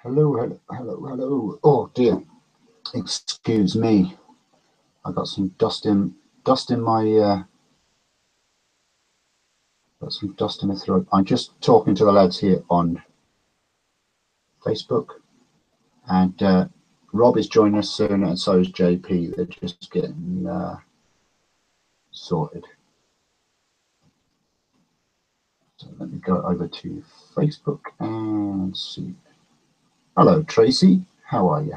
Hello, hello, hello, hello. Oh dear, excuse me. I got some dust in my throat. I'm just talking to the lads here on Facebook, and Rob is joining us soon, and so is JP. They're just getting sorted. So let me go over to Facebook and see. Hello, Tracy. How are you?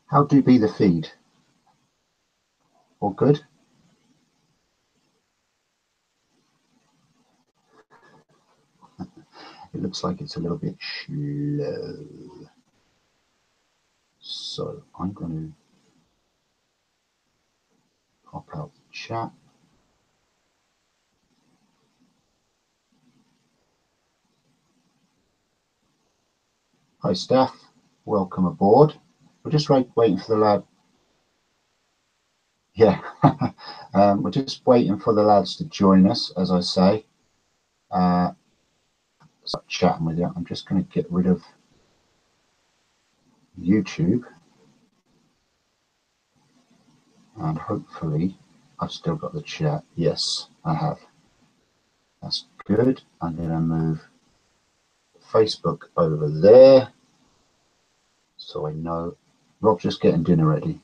How do be the feed? All good? It looks like it's a little bit slow. So I'm going to pop out the chat. Hi, Steph. Welcome aboard. We're just waiting for the lad. Yeah, we're just waiting for the lads to join us, as I say. Start chatting with you. I'm just going to get rid of YouTube, and hopefully I've still got the chat. Yes, I have. That's good. I'm going to move Facebook over there, so I know. Rob's just getting dinner ready.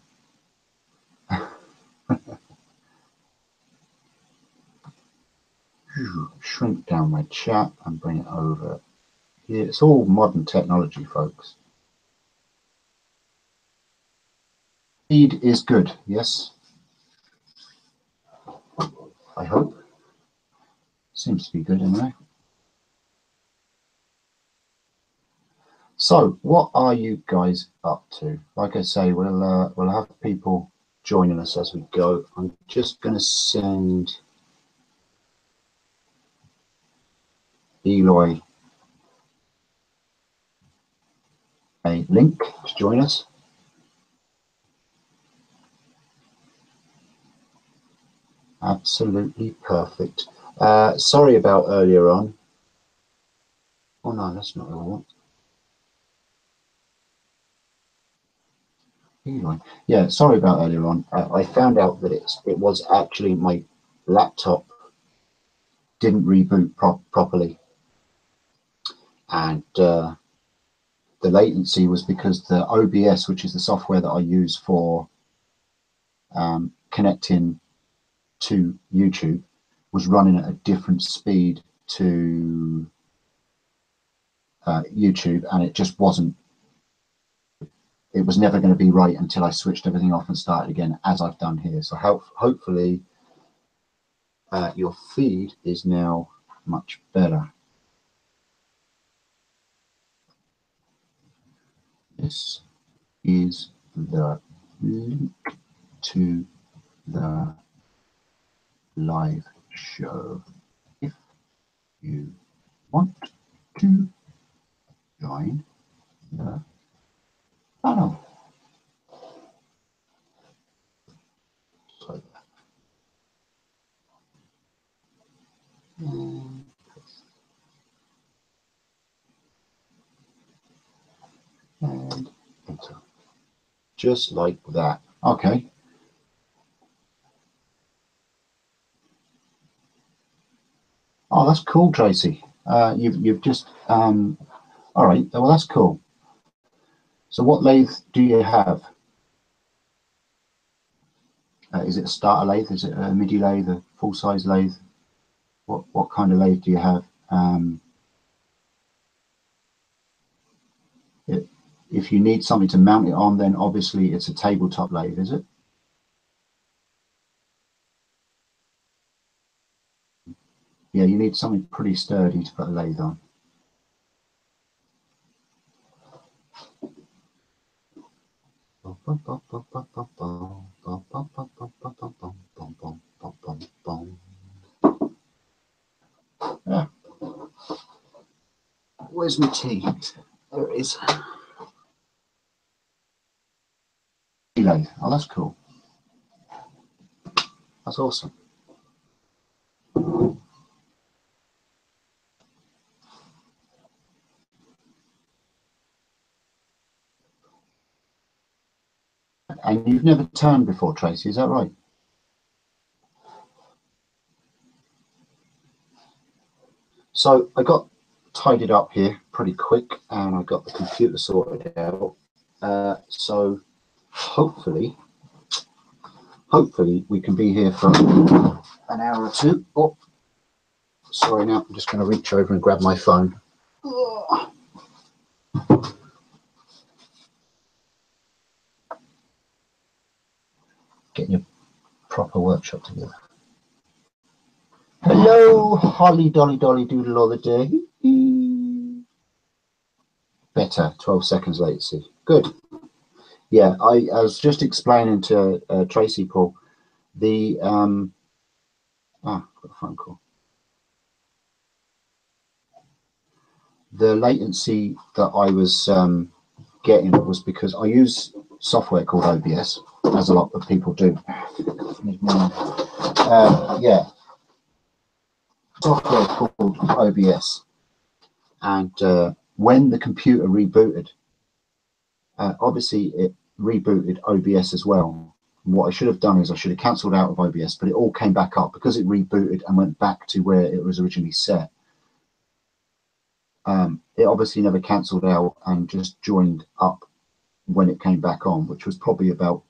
Shrink down my chat and bring it over here. It's all modern technology, folks. Feed is good, yes. I hope. Seems to be good anyway. So, what are you guys up to? Like I say, we'll have people joining us as we go. I'm just going to send Eloy a link to join us. Absolutely perfect. Sorry about earlier on. Oh no, that's not what I want. Eloy. Yeah, sorry about earlier on. I found out that it was actually my laptop didn't reboot properly, and the latency was because the OBS, which is the software that I use for connecting to YouTube, was running at a different speed to YouTube, and it just wasn't. It was never going to be right until I switched everything off and started again, as I've done here. So hopefully your feed is now much better. This is the link to the live show. If you want to join the panel. So and enter. Just like that. Okay. Oh, that's cool, Tracy. You've just all right. Well, that's cool. So, what lathe do you have? Is it a starter lathe? Is it a midi lathe? A full size lathe? What kind of lathe do you have? If you need something to mount it on, then obviously it's a tabletop lathe, is it? Yeah, you need something pretty sturdy to put a lathe on. Yeah. Where's my tea? There it is. lathe. Oh, that's cool. That's awesome. And you've never turned before, Tracy, is that right? So I got tidied up here pretty quick, and I got the computer sorted out. So hopefully we can be here for an hour or two. Oh, sorry, now I'm just going to reach over and grab my phone. Getting your proper workshop together. Hello, Holly Dolly Dolly Doodle all the day. Better, 12 seconds latency. Good. Yeah, I was just explaining to Tracy, Paul, the got a phone call. The latency that I was getting was because I use software called OBS, as a lot of people do. Yeah, software called OBS, and when the computer rebooted, obviously it rebooted OBS as well. And what I should have done is I should have cancelled out of OBS, but it all came back up because it rebooted and went back to where it was originally set. It obviously never cancelled out and just joined up when it came back on, which was probably about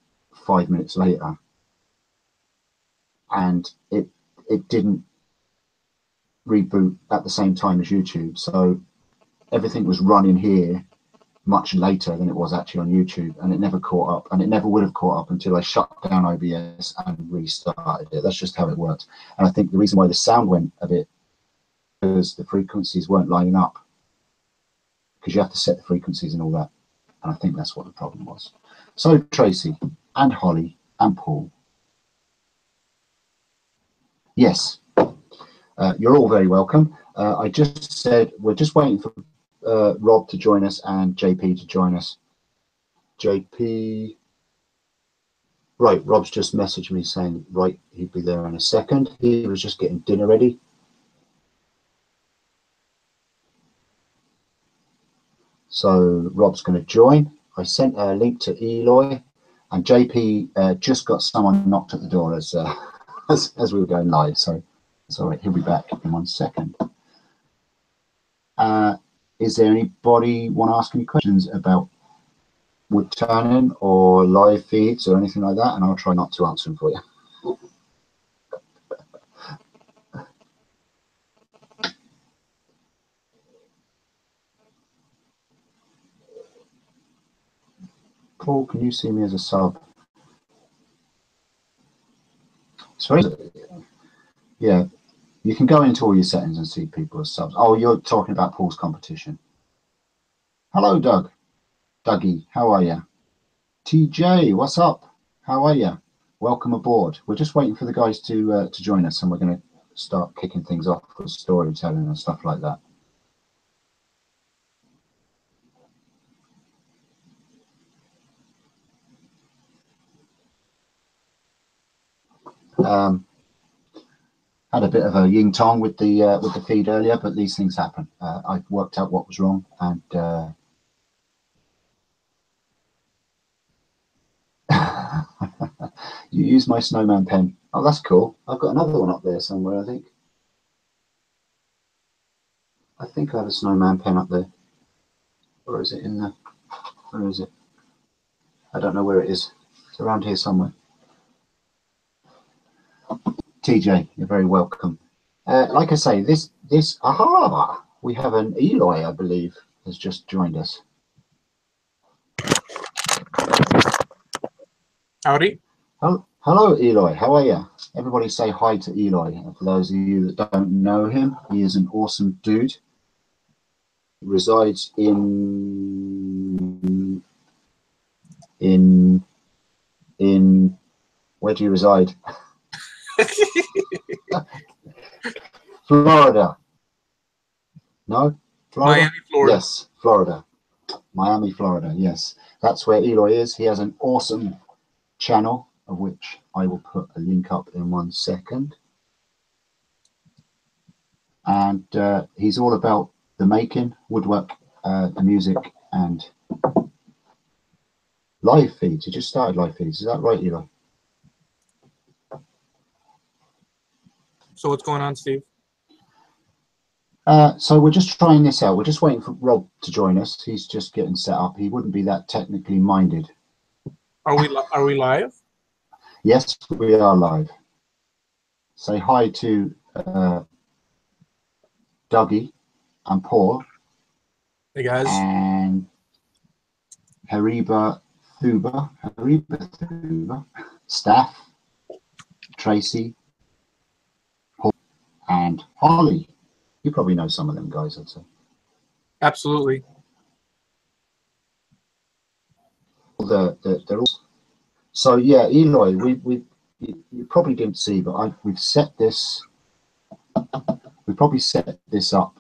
5 minutes later. And it didn't reboot at the same time as YouTube, so everything was running here much later than it was actually on YouTube, and it never caught up, and it never would have caught up until I shut down OBS and restarted it. That's just how it works. And I think the reason why the sound went a bit, because the frequencies weren't lining up, because you have to set the frequencies and all that, and I think that's what the problem was. So Tracy and Holly and Paul, yes, you're all very welcome. I just said we're just waiting for Rob to join us and JP to join us. JP, right, Rob's just messaged me saying, right, he'd be there in a second. He was just getting dinner ready. So Rob's going to join. I sent a link to Eloy, and JP just got someone knocked at the door as we were going live. So it's all right, he'll be back in 1 second. Is there anybody want to ask any questions about Woodturning or live feeds or anything like that? And I'll try not to answer them for you. Paul, can you see me as a sub? Sorry? Yeah, you can go into all your settings and see people as subs. Oh, you're talking about Paul's competition. Hello, Doug. Dougie, how are you? TJ, what's up? How are you? Welcome aboard. We're just waiting for the guys to join us, and we're going to start kicking things off with storytelling and stuff like that. Had a bit of a yin tong with the feed earlier, but these things happen. I worked out what was wrong, and you use my snowman pen. Oh, that's cool. I've got another one up there somewhere, I think. I think I have a snowman pen up there. Or is it in the... Where is it? I don't know where it is. It's around here somewhere. TJ, you're very welcome. Like I say, aha! We have an Eloy, I believe, has just joined us. Howdy. Hello, Eloy. How are you? Everybody say hi to Eloy. And for those of you that don't know him, he is an awesome dude. He resides in where do you reside? Florida. No? Florida? Miami, Florida. Yes, Florida. Miami, Florida. Yes, that's where Eloy is. He has an awesome channel, of which I will put a link up in 1 second. And he's all about the making, woodwork, the music, and live feeds. He just started live feeds. Is that right, Eli? So what's going on, Steve? So we're just trying this out. We're just waiting for Rob to join us. He's just getting set up. He wouldn't be that technically minded. Are we live? Yes, we are live. Say hi to Dougie and Paul. Hey guys. And Hariba Thuba, Staff, Tracy, Paul, and Holly. You probably know some of them guys, I'd say. Absolutely. They're all. So yeah, Eloy, you probably didn't see, but we've set this. We probably set this up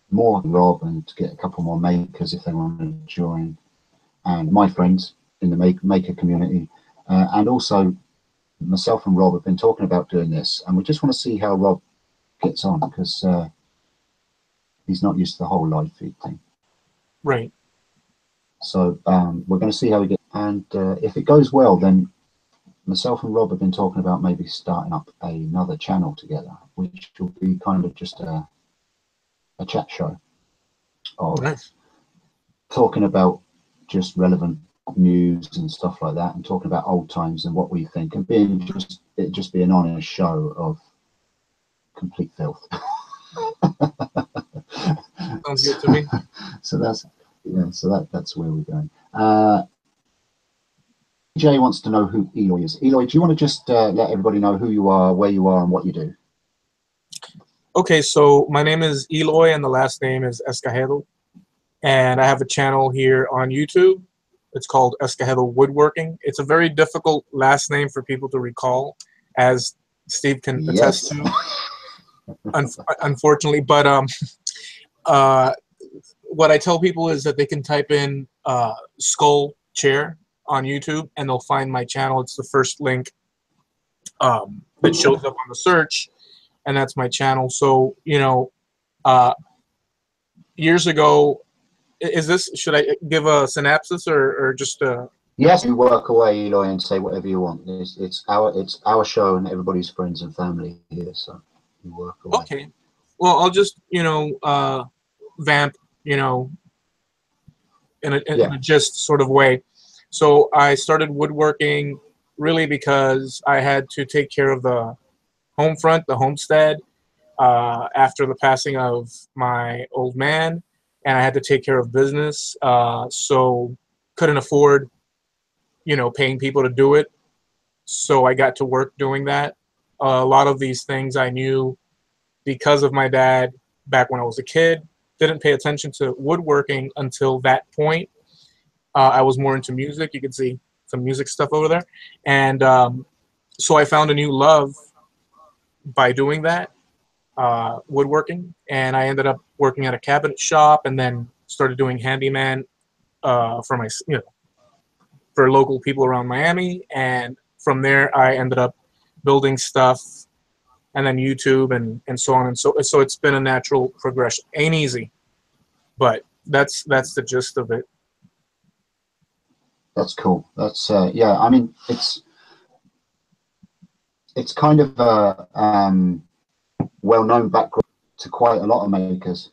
more than Rob, and to get a couple more makers if they want to join, and my friends in the maker community, and also myself and Rob have been talking about doing this, and we just want to see how Rob gets on, because he's not used to the whole live feed thing. Right. So we're going to see how we get, and if it goes well, then myself and Rob have been talking about maybe starting up another channel together, which will be kind of just a chat show of nice. Talking about just relevant news and stuff like that, and talking about old times and what we think, and it just be an honest show of complete filth. Sounds good to me. So that's that's where we're going. Jay wants to know who Eloy is. Eloy, do you want to just let everybody know who you are, where you are, and what you do? Okay, so my name is Eloy, and the last name is Escajedo, and I have a channel here on YouTube. It's called Escajedo Woodworking. It's a very difficult last name for people to recall, as Steve can attest to. Unfortunately, but what I tell people is that they can type in skull chair on YouTube and they'll find my channel. It's the first link that shows up on the search, and that's my channel. So, you know, years ago, should I give a synopsis or just a... Yes, you work away, Eloy, and say whatever you want. It's our show and everybody's friends and family here, so you work away. Okay. Well, I'll just, you know, vamp, you know, in a just sort of way. So I started woodworking really because I had to take care of the home front, the homestead, after the passing of my old man, and I had to take care of business, so couldn't afford, you know, paying people to do it. So I got to work doing that. A lot of these things I knew because of my dad back when I was a kid. Didn't pay attention to woodworking until that point. I was more into music. You can see some music stuff over there. And so I found a new love by doing that, woodworking. And I ended up working at a cabinet shop and then started doing handyman for my, you know, for local people around Miami. And from there, I ended up building stuff, and then YouTube and so on and so it's been a natural progression. Ain't easy, but that's the gist of it. That's cool. That's yeah. I mean, it's kind of a well-known background to quite a lot of makers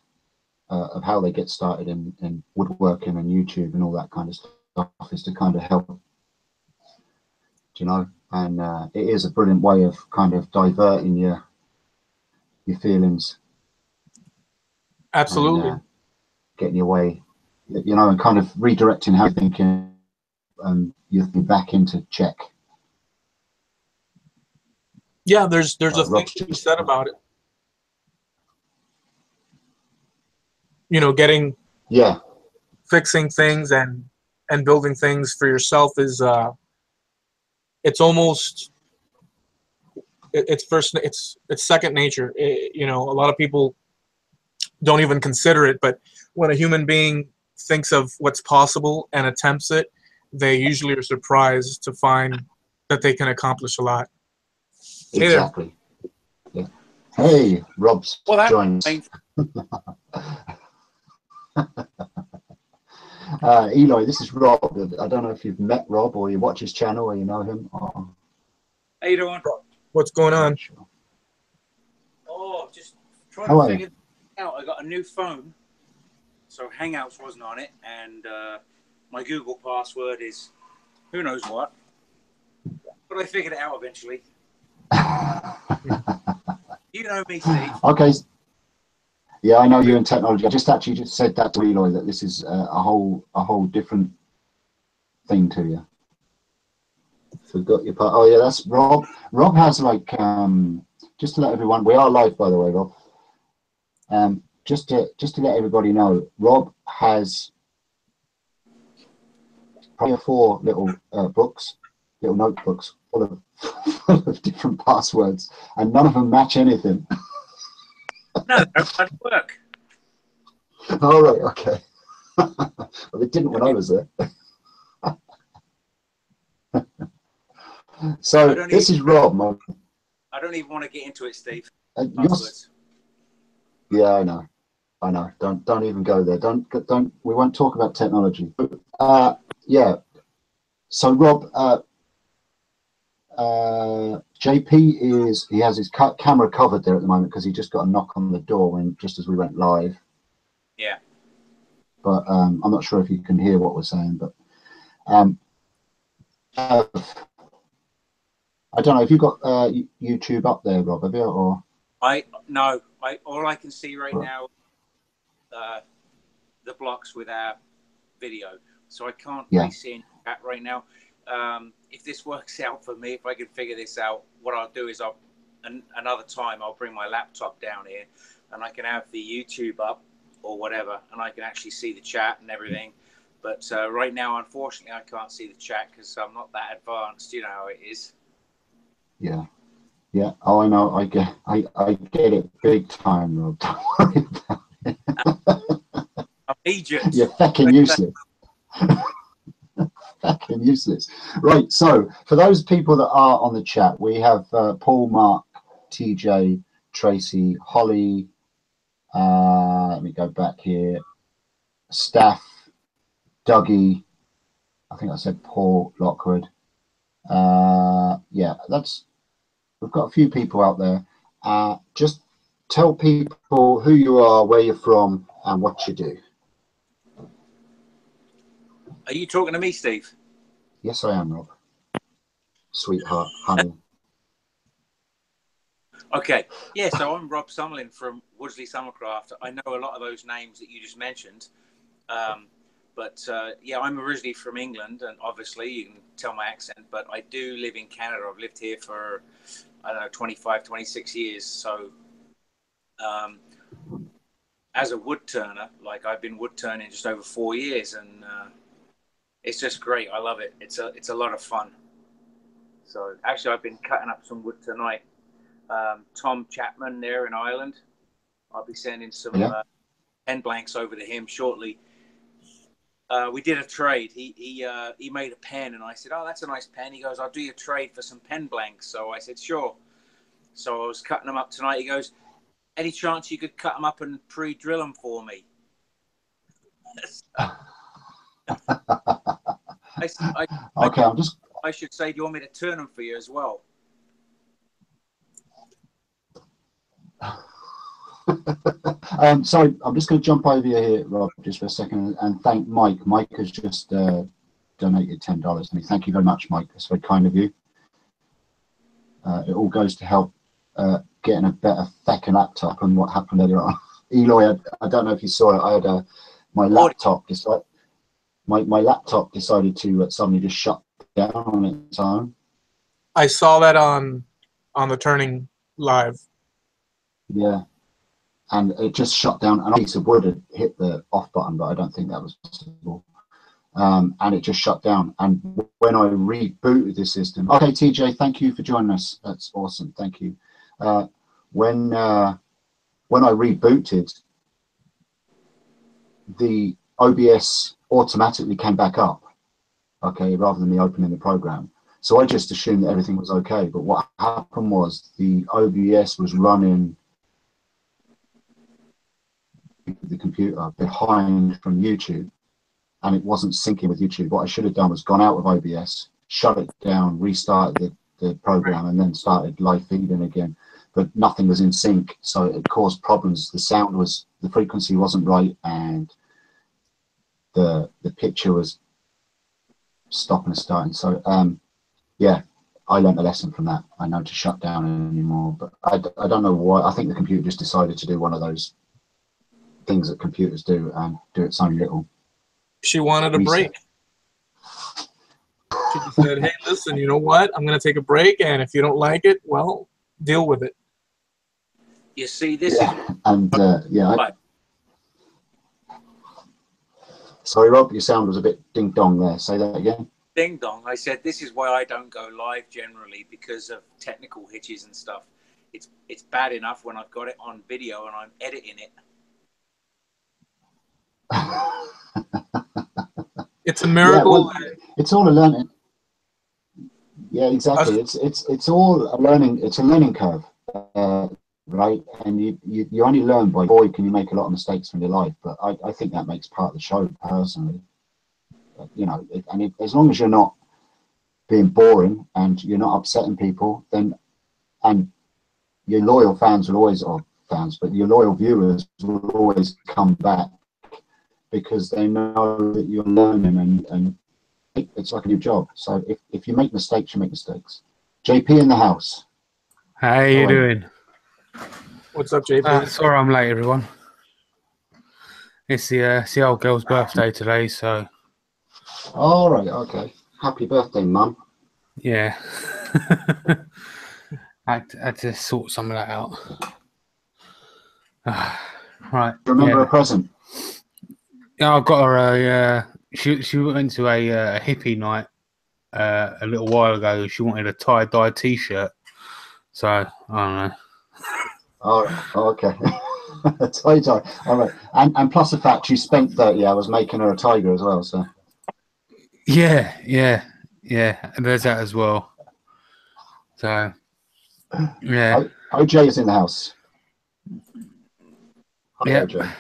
of how they get started in woodworking and YouTube and all that kind of stuff, is to kind of help, you know. And it is a brilliant way of kind of diverting your feelings. Absolutely. And, getting your way, you know, and kind of redirecting how you're thinking, and you'll be back into check. Yeah, there's a thing to be said about it. You know, fixing things and building things for yourself is it's almost it's second nature. You know, a lot of people don't even consider it, but when a human being thinks of what's possible and attempts it, they usually are surprised to find that they can accomplish a lot. Exactly. Yeah. Hey, Rob's joined. Eloy, this is Rob. I don't know if you've met Rob or you watch his channel or you know him. Or... How you doing? What's going on? Sure. Oh, just trying to figure out. I got a new phone, so Hangouts wasn't on it, and my Google password is who knows what. But I figured it out eventually. You know me, Steve. Okay. Yeah, I know you in technology. I just actually just said that to Eloy that this is a whole different thing to you. Forgot your part. Oh yeah, that's Rob. Rob has like just to let everyone. We are live, by the way, Rob. Just to let everybody know, Rob has 3 or 4 little books, little notebooks full of different passwords, and none of them match anything. No, they don't work. All right, okay. Well, it didn't when I was there. So this is Rob. I don't even want to get into it, Steve. Yeah, I know. Don't even go there. Don't. We won't talk about technology. Yeah. So Rob, JP he has his camera covered there at the moment because he just got a knock on the door just as we went live. Yeah. But I'm not sure if you can hear what we're saying, but I don't know if you've got YouTube up there, Rob, have you? Or all I can see right now the blocks with our video, so I can't really see any chat right now. If this works out for me, if I can figure this out, what I'll do is another time I'll bring my laptop down here and I can have the YouTube up or whatever, and I can actually see the chat and everything. But right now, unfortunately, I can't see the chat because I'm not that advanced. You know how it is. Yeah. Yeah. Oh, I know. I get it big time, Rob. Don't worry about it. I'm Egypt. You're fucking useless. Fucking useless. Right. So for those people that are on the chat, we have Paul, Mark, TJ, Tracy, Holly. Let me go back here. Steph, Dougie. I think I said Paul Lockwood. Yeah, we've got a few people out there. Just tell people who you are, where you're from, and what you do. Are you talking to me, Steve? Yes, I am, Rob. Sweetheart, honey. Okay. Yeah, so I'm Rob Summerlin from Woodslee Summercraft. I know a lot of those names that you just mentioned. But yeah, I'm originally from England, and obviously you can tell my accent, but I do live in Canada. I've lived here for, I don't know, 25, 26 years. So as a wood turner, like I've been wood turning just over 4 years, and it's just great. I love it. It's a lot of fun. So actually I've been cutting up some wood tonight. Tom Chapman there in Ireland. I'll be sending some pen blanks over to him shortly. We did a trade. He made a pen, and I said, "Oh, that's a nice pen." He goes, "I'll do your trade for some pen blanks." So I said, "Sure." So I was cutting them up tonight. He goes, "Any chance you could cut them up and pre-drill them for me?" I should say, do you want me to turn them for you as well? Sorry, I'm just going to jump over here, Rob, just for a second, and thank Mike. Mike has just donated $10 to me. Thank you very much, Mike. That's very kind of you. It all goes to help getting a better fucking laptop and what happened earlier on. Eloy, I don't know if you saw it. I had my laptop decided to suddenly just shut down on its own. I saw that on the Turning live. Yeah. And it just shut down. And a piece of wood had hit the off button, but I don't think that was possible. And it just shut down. And when I rebooted the system, okay, TJ, thank you for joining us. That's awesome. Thank you. When I rebooted, the OBS automatically came back up. okay, rather than me opening the program. So I just assumed that everything was okay. But what happened was the OBS was running the computer behind from YouTube, and it wasn't syncing with YouTube. What I should have done was gone out of OBS, shut it down, restarted the program, and then started live feeding again. But nothing was in sync, so it caused problems. The frequency wasn't right, and the picture was stopping and starting. So yeah, I learned a lesson from that. I know to shut down anymore, but I don't know why. I think the computer just decided to do one of those things that computers do and do its own little. She wanted a break. She just said, hey, listen, you know what? I'm going to take a break, and if you don't like it, well, deal with it. You see, this is... And, Sorry, Rob, your sound was a bit ding-dong there. Say that again. Ding-dong. I said this is why I don't go live generally, because of technical hitches and stuff. It's bad enough when I've got it on video and I'm editing it. It's a miracle. Yeah, well, it's all a learning. Yeah, exactly. It's all a learning. It's a learning curve, right? And you only learn by, boy, can you make a lot of mistakes in your life. But I think that makes part of the show personally. You know, as long as you're not being boring and you're not upsetting people, then and your loyal fans will always, or fans, but your loyal viewers will always come back, because they know that you're learning, and it's like a new job. So if you make mistakes, you make mistakes. JP in the house. How you doing? What's up, JP? Sorry I'm late, everyone. It's the old girl's birthday today, so... All right, okay. Happy birthday, Mum. Yeah. I had to sort some of that out. Right. Remember a present? Yeah, I got her she went to a hippie night a little while ago. She wanted a tie-dye t-shirt. So, I don't know. Oh, okay. Tie-dye. All right. And plus the fact you spent 30 hours making her a tiger as well, so. Yeah. And there's that as well. So, yeah. OJ is in the house. Hi, yeah. OJ.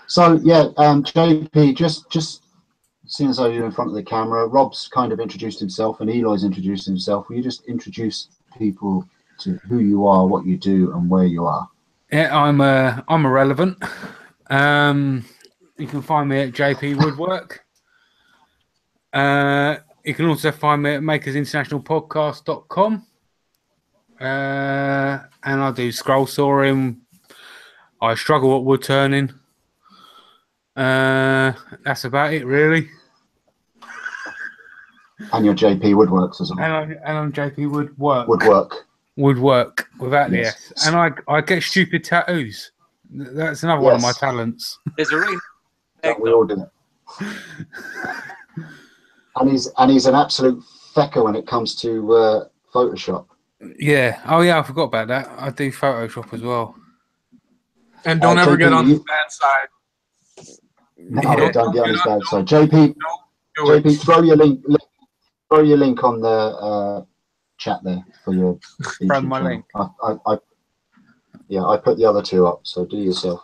So yeah, JP, just seeing as though you're in front of the camera, Rob's kind of introduced himself and Eloy's introduced himself. Will you just introduce people to who you are, what you do, and where you are? Yeah, I'm irrelevant. You can find me at JP Woodwork. You can also find me at makersinternationalpodcast.com. And I do scroll sawing. I struggle at wood turning. That's about it, really. And you're JP Woodworks as well. And I'm JP Woodwork without the S. And I get stupid tattoos. That's another one of my talents. There's a ring. We all do it. And he's an absolute fecker when it comes to Photoshop. Yeah. Oh yeah, I forgot about that. I do Photoshop as well. And don't ever get on his bad side. No, don't get on his bad side. JP, throw your link on the chat there for your from my link. I put the other two up, so do yourself.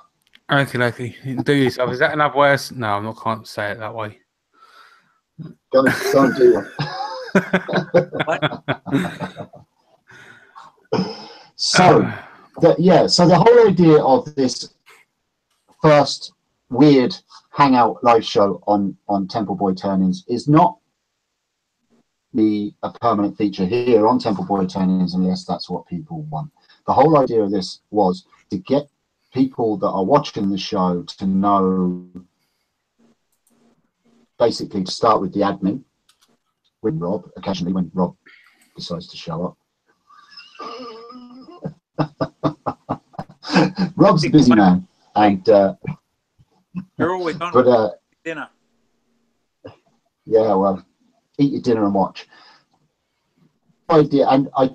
Okay. Do yourself. Is that another way? No, I can't say it that way. Don't do that. So the whole idea of this first weird hangout live show on Templeboy Turnings is not a permanent feature here on Templeboy Turnings, unless that's what people want. The whole idea of this was to get people that are watching the show to know, basically, to start with the admin, with Rob, occasionally when Rob decides to show up. Rob's a busy man, and you're always on dinner. Yeah, well, eat your dinner and watch. Idea, and I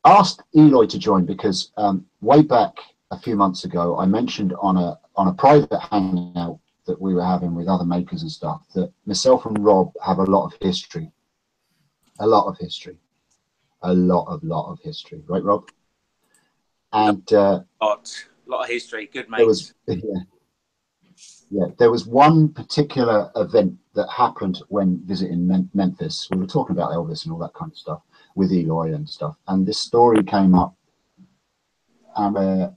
asked Eloy to join because way back a few months ago, I mentioned on a private hangout that we were having with other makers and stuff, that myself and Rob have a lot of history. A lot of history. A lot of history. Right, Rob? And lot of history. Good mates. There was one particular event that happened when visiting Memphis. We were talking about Elvis and all that kind of stuff with Eloy and stuff. And this story came up. And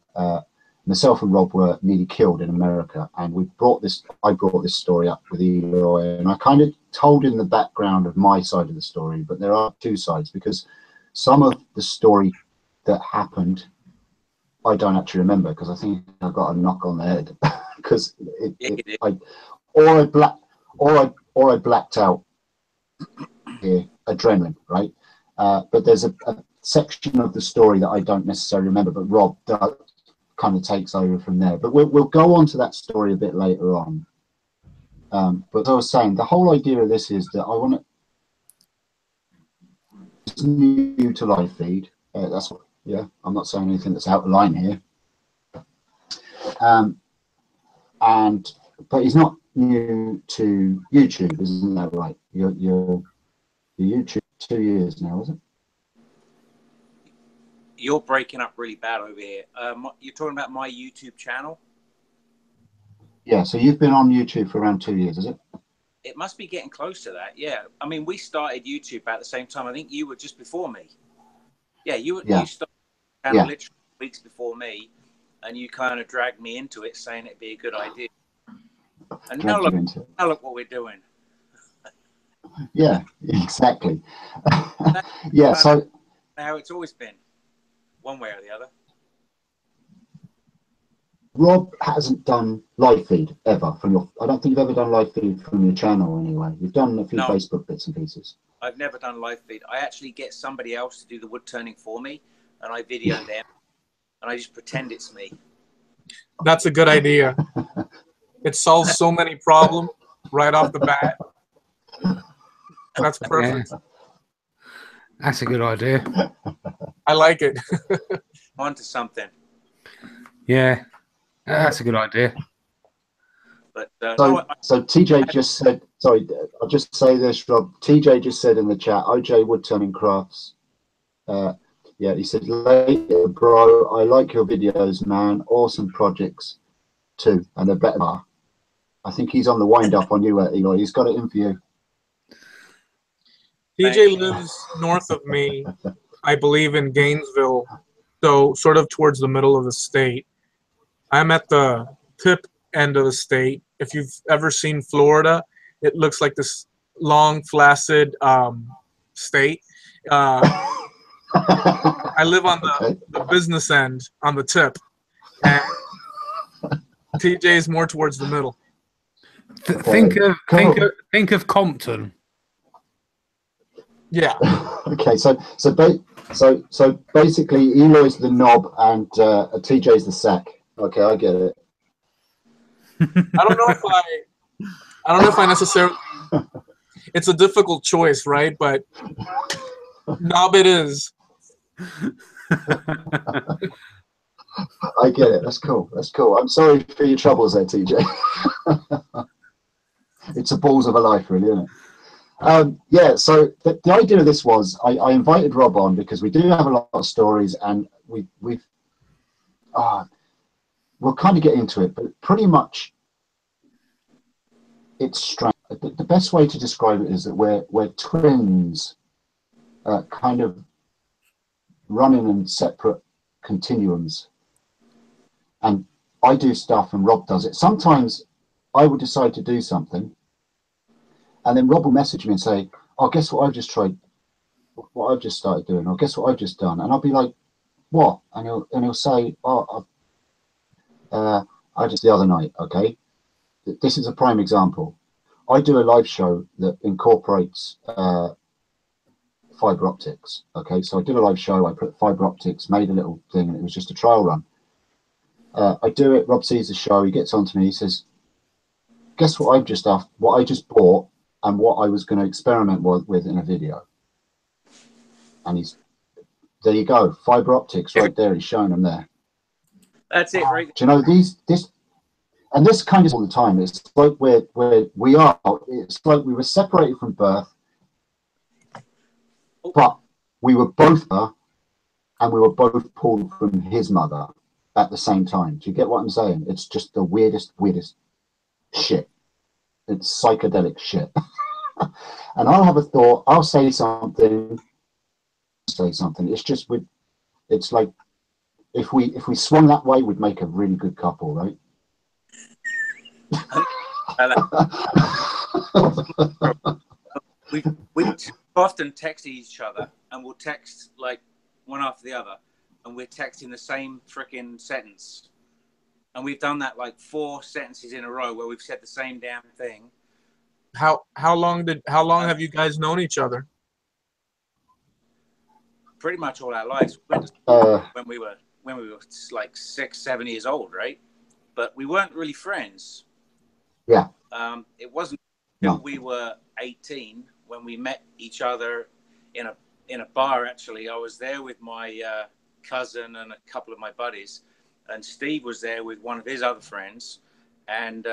myself and Rob were nearly killed in America. And I brought this story up with Eloy. And I kind of told him the background of my side of the story. But there are two sides, because some of the story that happened, I don't actually remember, because I think I got a knock on the head. Because I blacked out adrenaline, right? But there's a section of the story that I don't necessarily remember, but Rob kind of takes over from there. But we'll go on to that story a bit later on. But as I was saying, the whole idea of this is that I want to. It's new to live feed. That's what. Yeah, I'm not saying anything that's out of line here. But he's not new to YouTube, isn't that right? You're YouTube 2 years now, is it? You're breaking up really bad over here. You're talking about my YouTube channel? Yeah, so you've been on YouTube for around 2 years, is it? It must be getting close to that, yeah. I mean, we started YouTube at the same time. I think you were just before me. Yeah, you started the channel literally weeks before me, and you kind of dragged me into it, saying it'd be a good idea. And now look what we're doing. Yeah, exactly. Yeah, so how it's always been, one way or the other. Rob hasn't done live feed ever from your. I don't think you've ever done live feed from your channel anyway. You've done a few Facebook bits and pieces. I've never done live feed. I actually get somebody else to do the wood turning for me, and I video them, and I just pretend it's me. That's a good idea. It solves so many problems right off the bat. That's perfect. Yeah. That's a good idea. I like it. On to something. Yeah, that's a good idea. But so TJ just said, sorry, I'll just say this, Rob. TJ just said in the chat, OJ Woodturning Crafts. Yeah, he said, later, bro, I like your videos, man. Awesome projects too, and they're better. I think he's on the wind up on you, Eloy. He's got it in for you. TJ lives north of me, I believe, in Gainesville, so sort of towards the middle of the state. I'm at the tip end of the state. If you've ever seen Florida, it looks like this long, flaccid state. I live on the business end, on the tip, and TJ is more towards the middle. Think of Compton. Yeah. Okay, so basically, Eloy's the knob and TJ's the sack. Okay, I get it. I don't know if I necessarily. It's a difficult choice, right? But knob it is. I get it. That's cool. That's cool. I'm sorry for your troubles there, TJ. It's the balls of a life, really, isn't it? Yeah, so the idea of this was I invited Rob on because we do have a lot of stories, and we'll kind of get into it, but pretty much it's strange. The best way to describe it is that we're twins, kind of running in separate continuums, and I do stuff and Rob does it. Sometimes I will decide to do something, and then Rob will message me and say, "Oh, guess what I've just tried, what I've just started doing, or guess what I've just done," and I'll be like, "What?" And he'll say, "Oh, I just the other night." Okay, this is a prime example. I do a live show that incorporates fiber optics. Okay, so I did a live show. I put fiber optics, made a little thing, and it was just a trial run. I do it. Rob sees the show. He gets onto me. He says, "Guess what I've just done? What I just bought and what I was going to experiment with in a video." And there you go, fiber optics right there. He's showing them there. That's it, right? Do you know this? and this kind of all the time. It's like we are. It's like we were separated from birth, but we were both there, and we were both pulled from his mother at the same time. Do you get what I'm saying? It's just the weirdest shit. It's psychedelic shit. And I'll have a thought. I'll say something. It's just it's like if we swung that way, we'd make a really good couple, right? we often text each other, and we'll text like one after the other, and we're texting the same freaking sentence, and we've done that like 4 sentences in a row where we've said the same damn thing. How long have you guys known each other? Pretty much all our lives. We went to school when we were like 6-7 years old, right? But we weren't really friends. Yeah. It wasn't until we were 18 when we met each other in a bar. Actually, I was there with my cousin and a couple of my buddies, and Steve was there with one of his other friends, and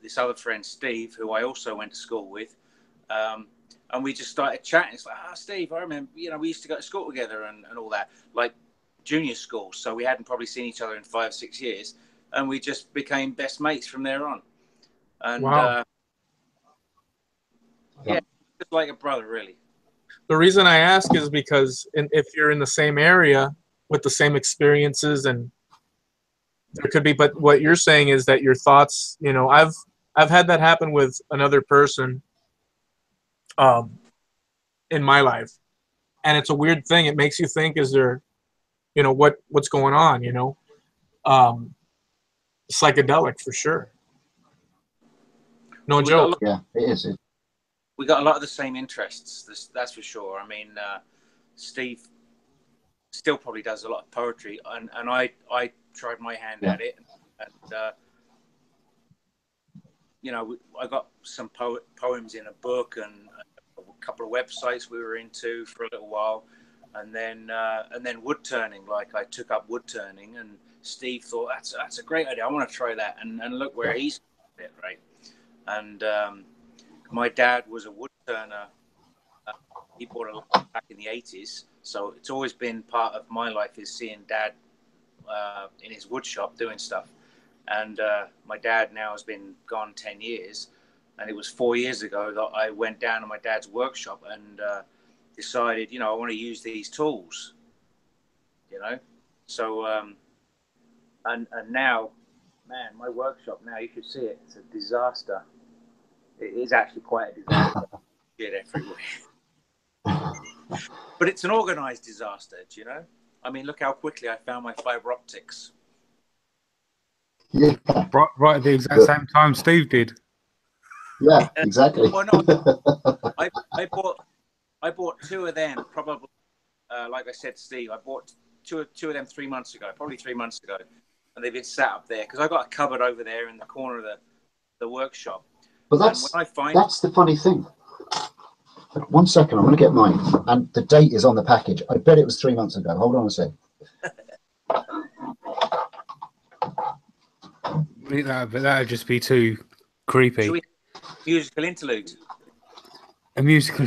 this other friend Steve, who I also went to school with, and we just started chatting. It's like, Steve, I remember, we used to go to school together and all that, like junior school. So we hadn't probably seen each other in 5-6 years, and we just became best mates from there on. And wow. Yeah, just like a brother, really. The reason I ask is because if you're in the same area with the same experiences, and there could be, but what you're saying is that your thoughts, I've had that happen with another person in my life, and it's a weird thing. It makes you think, is there, what's going on, psychedelic for sure. No joke. Yeah, it is. We got a lot of the same interests, that's for sure. I mean, Steve still probably does a lot of poetry, and I tried my hand at it, and I got some poems in a book and a couple of websites we were into for a little while, and then wood turning. Like, I took up wood turning, and Steve thought that's a great idea. I want to try that, and look where he's at, right? And my dad was a wood turner. He bought a lot back in the 80s, so it's always been part of my life is seeing Dad in his wood shop doing stuff. And my dad now has been gone 10 years, and it was 4 years ago that I went down to my dad's workshop and decided, I want to use these tools, So and now, man, my workshop now, you should see it. It's a disaster. It is actually quite a disaster. Shit everywhere. But it's an organized disaster, I mean, look how quickly I found my fiber optics. Yeah. Right at the exact same time Steve did. Yeah, exactly. Well, no, I bought 2 of them, probably, like I said, Steve, I bought two of them 3 months ago, probably 3 months ago, and they've been sat up there because I got a cupboard over there in the corner of the workshop. But that's the funny thing. 1 second, I'm going to get mine, and the date is on the package. I bet it was 3 months ago. Hold on a sec. But that would just be too creepy. Musical interlude. A musical.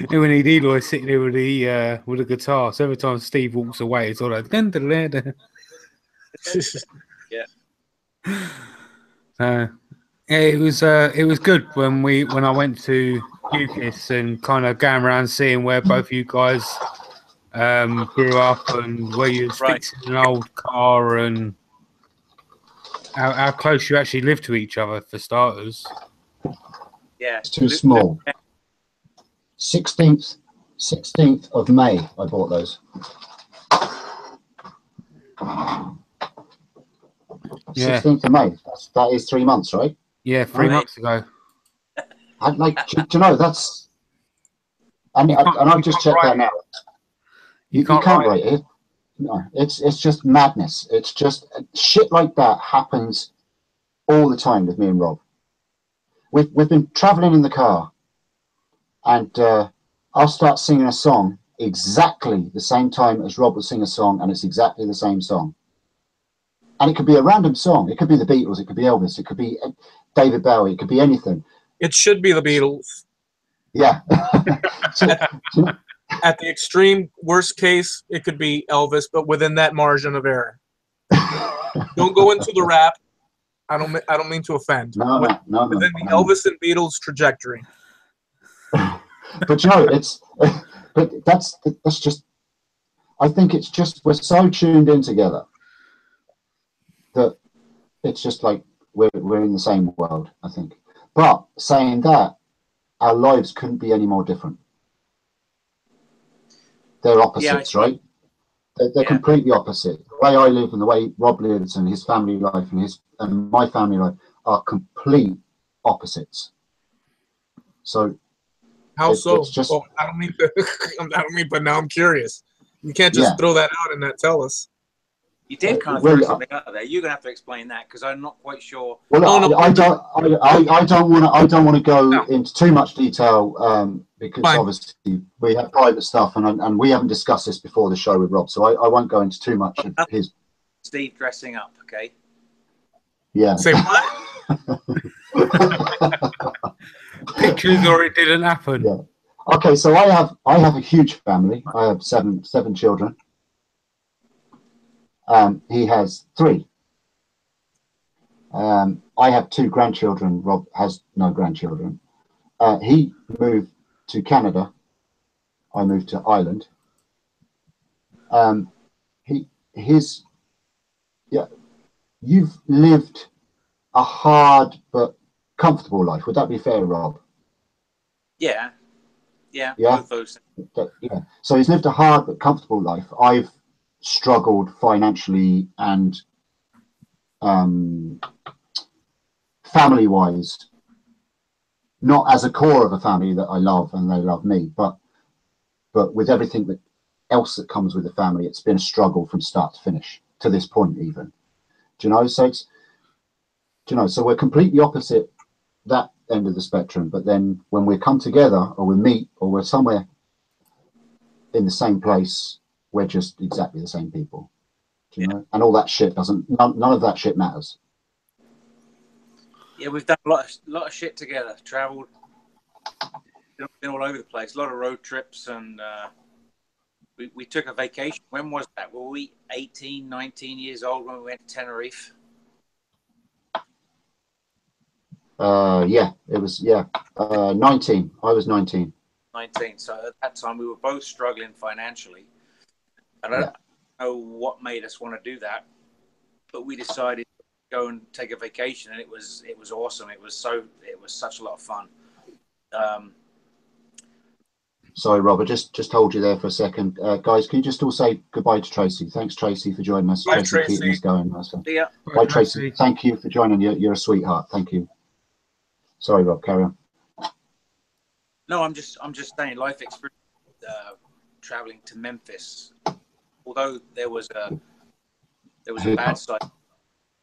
When he'd always sitting there with a guitar. So every time Steve walks away, it's all like dun, dun, dun, dun. Yeah. It was good when I went to UKIS and kind of going around seeing where both you guys grew up and where you was fixing an old car and how close you actually live to each other, for starters. Yeah, it's too small. 16th of May, I bought those. Yeah. 16th of May. That is 3 months, right? Yeah, 3 months ago. I'd like to know that's. And I've just checked that now. You can't write it. No, it's just madness. It's just shit like that happens all the time with me and Rob. We've been traveling in the car, and I'll start singing a song exactly the same time as Rob will sing a song, and it's exactly the same song. and it could be a random song. It could be the Beatles. It could be Elvis. It could be David Bowie. It could be anything. It should be the Beatles. Yeah. At the extreme worst case, it could be Elvis, but within that margin of error. Don't go into the rap. I don't mean to offend. No. Within the Elvis and Beatles trajectory. But but that's just. I think it's just we're so tuned in together that it's just like we're in the same world. I think. But saying that, our lives couldn't be any more different. They're opposites, right? They're completely opposite. The way I live and the way Rob lives and his family life and my family life are complete opposites. So how so? It's just, I don't mean, but now I'm curious. You can't just throw that out and not tell us. You did kind of throw something out there. You're gonna have to explain that because I'm not quite sure. Well, I don't want to go into too much detail because obviously we have private stuff and we haven't discussed this before the show with Rob, so I won't go into too much of his. Steve dressing up, okay? Yeah. Say what? Pictures or it didn't happen. Yeah. Okay, so I have a huge family. I have seven children. He has 3. I have 2 grandchildren. Rob has no grandchildren. He moved to Canada. I moved to Ireland. You've lived a hard but comfortable life. Would that be fair, Rob? Yeah. Both those things. Yeah. So he's lived a hard but comfortable life. I've struggled financially and family-wise, not as a core of a family that I love and they love me, but with everything else that comes with the family, it's been a struggle from start to finish to this point even. Do you know? So so we're completely opposite that end of the spectrum, but then when we come together or we meet or we're somewhere in the same place, we're just exactly the same people. Do you know? And all that shit none of that shit matters. Yeah, we've done a lot of shit together. Traveled, been all over the place. A lot of road trips, and we took a vacation. When was that? Were we 18, 19 years old when we went to Tenerife? It was 19. I was 19. 19. So at that time, we were both struggling financially. And I don't know what made us want to do that, but we decided to go and take a vacation, and it was awesome. It was such a lot of fun. Sorry, Rob, I just hold you there for a second. Guys, can you just all say goodbye to Tracy? Thanks, Tracy, for joining us. Bye, Tracy. Keeping us going. Yeah. Bye, Tracy. Thank you for joining. You're a sweetheart. Thank you. Sorry, Rob, carry on. No, I'm just saying life experience traveling to Memphis. Although there was a bad side,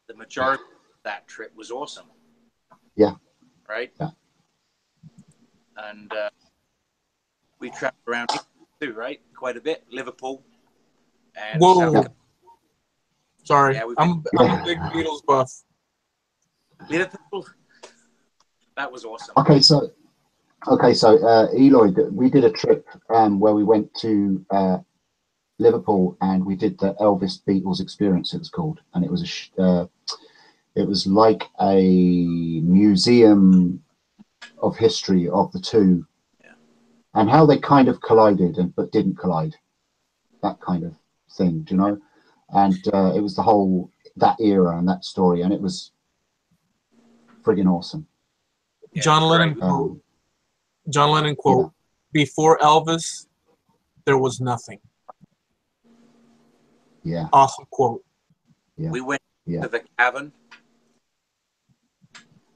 the majority of that trip was awesome. Yeah. Right? Yeah. And we traveled around too, right? Quite a bit. Liverpool. And whoa. Sorry. Yeah, I'm a big Beatles buff. Liverpool. That was awesome. Okay, so Eloy, we did a trip where we went to Liverpool and we did the Elvis Beatles experience. It was called, and it was like a museum of history of the two, and how they kind of collided but didn't collide. That kind of thing, do you know? And it was the whole that era and that story, and it was friggin' awesome. Yeah, John Lennon quote, before Elvis, there was nothing. Yeah. Awesome quote. Yeah. We went to the cavern.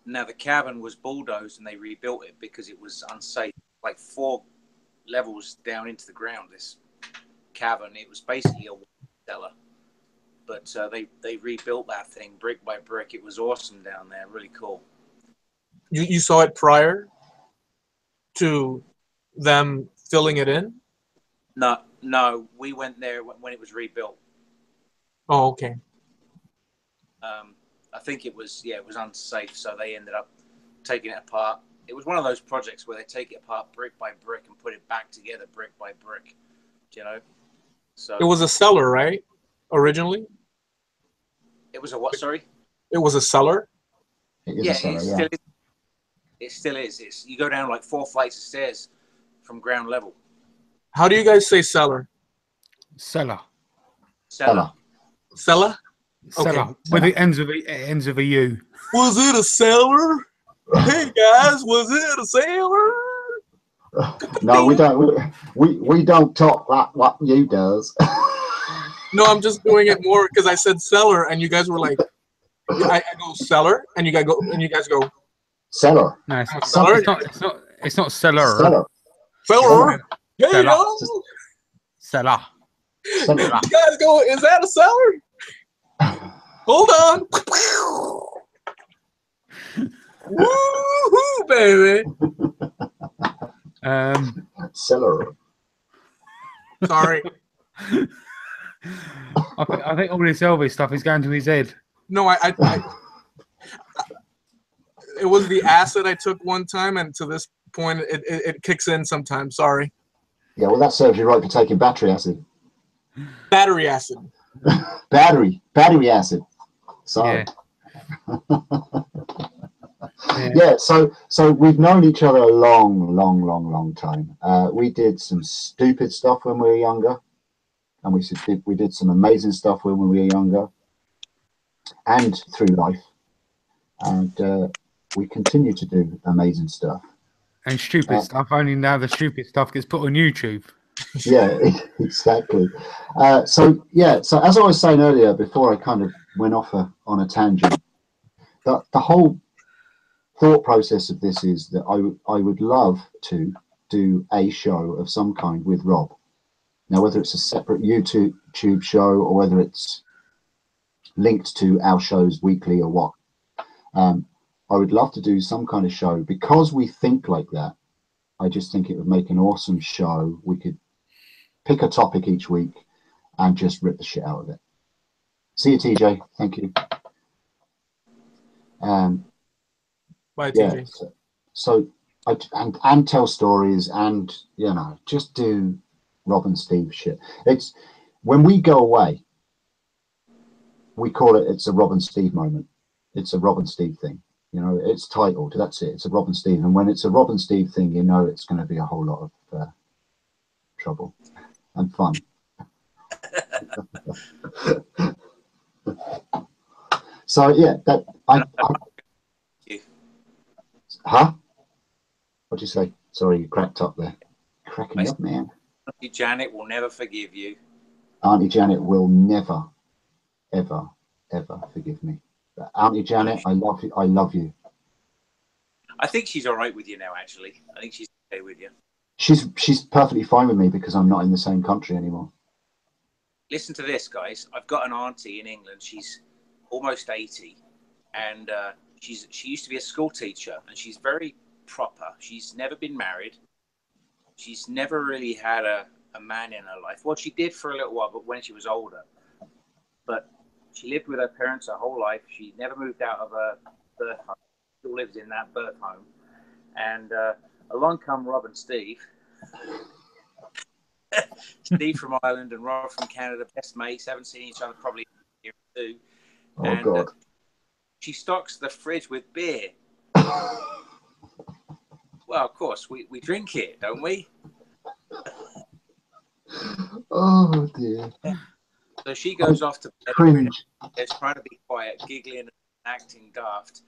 Now, the cavern was bulldozed and they rebuilt it because it was unsafe. Like 4 levels down into the ground, this cavern. It was basically a cellar. But they rebuilt that thing brick by brick. It was awesome down there. Really cool. You saw it prior to them filling it in? No, we went there when it was rebuilt. Oh, okay. I think it was unsafe, so they ended up taking it apart. It was one of those projects where they take it apart brick by brick and put it back together brick by brick. You know, so It was a cellar, right? Originally, it was a what? Sorry, it was a cellar. It is a cellar, Still is. It still is. You go down like 4 flights of stairs from ground level. How do you guys say cellar? Cellar. Cellar. Cellar. Cellar. Okay. With the ends of a U. Was it a cellar? Hey guys, was it a cellar? No, we don't. We don't talk like what you does. No, I'm just doing it more because I said cellar, and you guys were like, I go cellar, and you guys go Cellar. No, it's not cellar. It's not cellar. Cellar. Cellar. Hey, Cellar. yo. Cellar. Cellar. You guys go, is that a cellar? Hold on. Woo-hoo, baby. Cellar. Sorry. I think all this Elvis stuff is going to his head. No, I it was the acid I took one time, and to this point, it kicks in sometimes. Sorry. Yeah, well, that serves you right for taking battery acid. Battery acid. Battery acid. Sorry. Yeah. Yeah, so we've known each other a long time. We did some stupid stuff when we were younger, and we did some amazing stuff when we were younger, and through life, and we continue to do amazing stuff. And stupid stuff. Only now the stupid stuff gets put on YouTube. Yeah, exactly. So as I was saying earlier, before I kind of went off on a tangent, the whole thought process of this is that I would love to do a show of some kind with Rob. Now, whether it's a separate YouTube show or whether it's linked to our shows weekly or what, I would love to do some kind of show because we think like that. I just think it would make an awesome show. We could pick a topic each week and just rip the shit out of it. See you, TJ. Thank you. Bye, TJ. So and tell stories and just do Rob and Steve shit. It's when we go away, we call it's a Rob and Steve moment. It's a Rob and Steve thing. It's titled. That's it. It's a Rob and Steve, and when it's a Rob and Steve thing, it's going to be a whole lot of trouble and fun. So yeah, huh? What'd you say? Sorry, you cracked up there. Cracking up, man. Auntie Janet will never forgive you. Auntie Janet will never, ever, ever forgive me. But Auntie Janet, I love you. I love you. I think she's all right with you now. Actually, I think she's okay with you. She's perfectly fine with me because I'm not in the same country anymore. Listen to this, guys. I've got an auntie in England. She's almost 80, and she used to be a school teacher, and she's very proper. She's never been married. She's never really had a man in her life. Well, she did for a little while, but when she was older. But she lived with her parents her whole life. She never moved out of her birth home. Still lives in that birth home. And along come Rob and Steve. Steve from Ireland and Rob from Canada, best mates. Haven't seen each other probably a year or two. Oh, God. She stocks the fridge with beer. Well, of course, we drink it, don't we? Oh, dear. So she goes off to bed. Cringe. Just trying to be quiet, giggling and acting daft.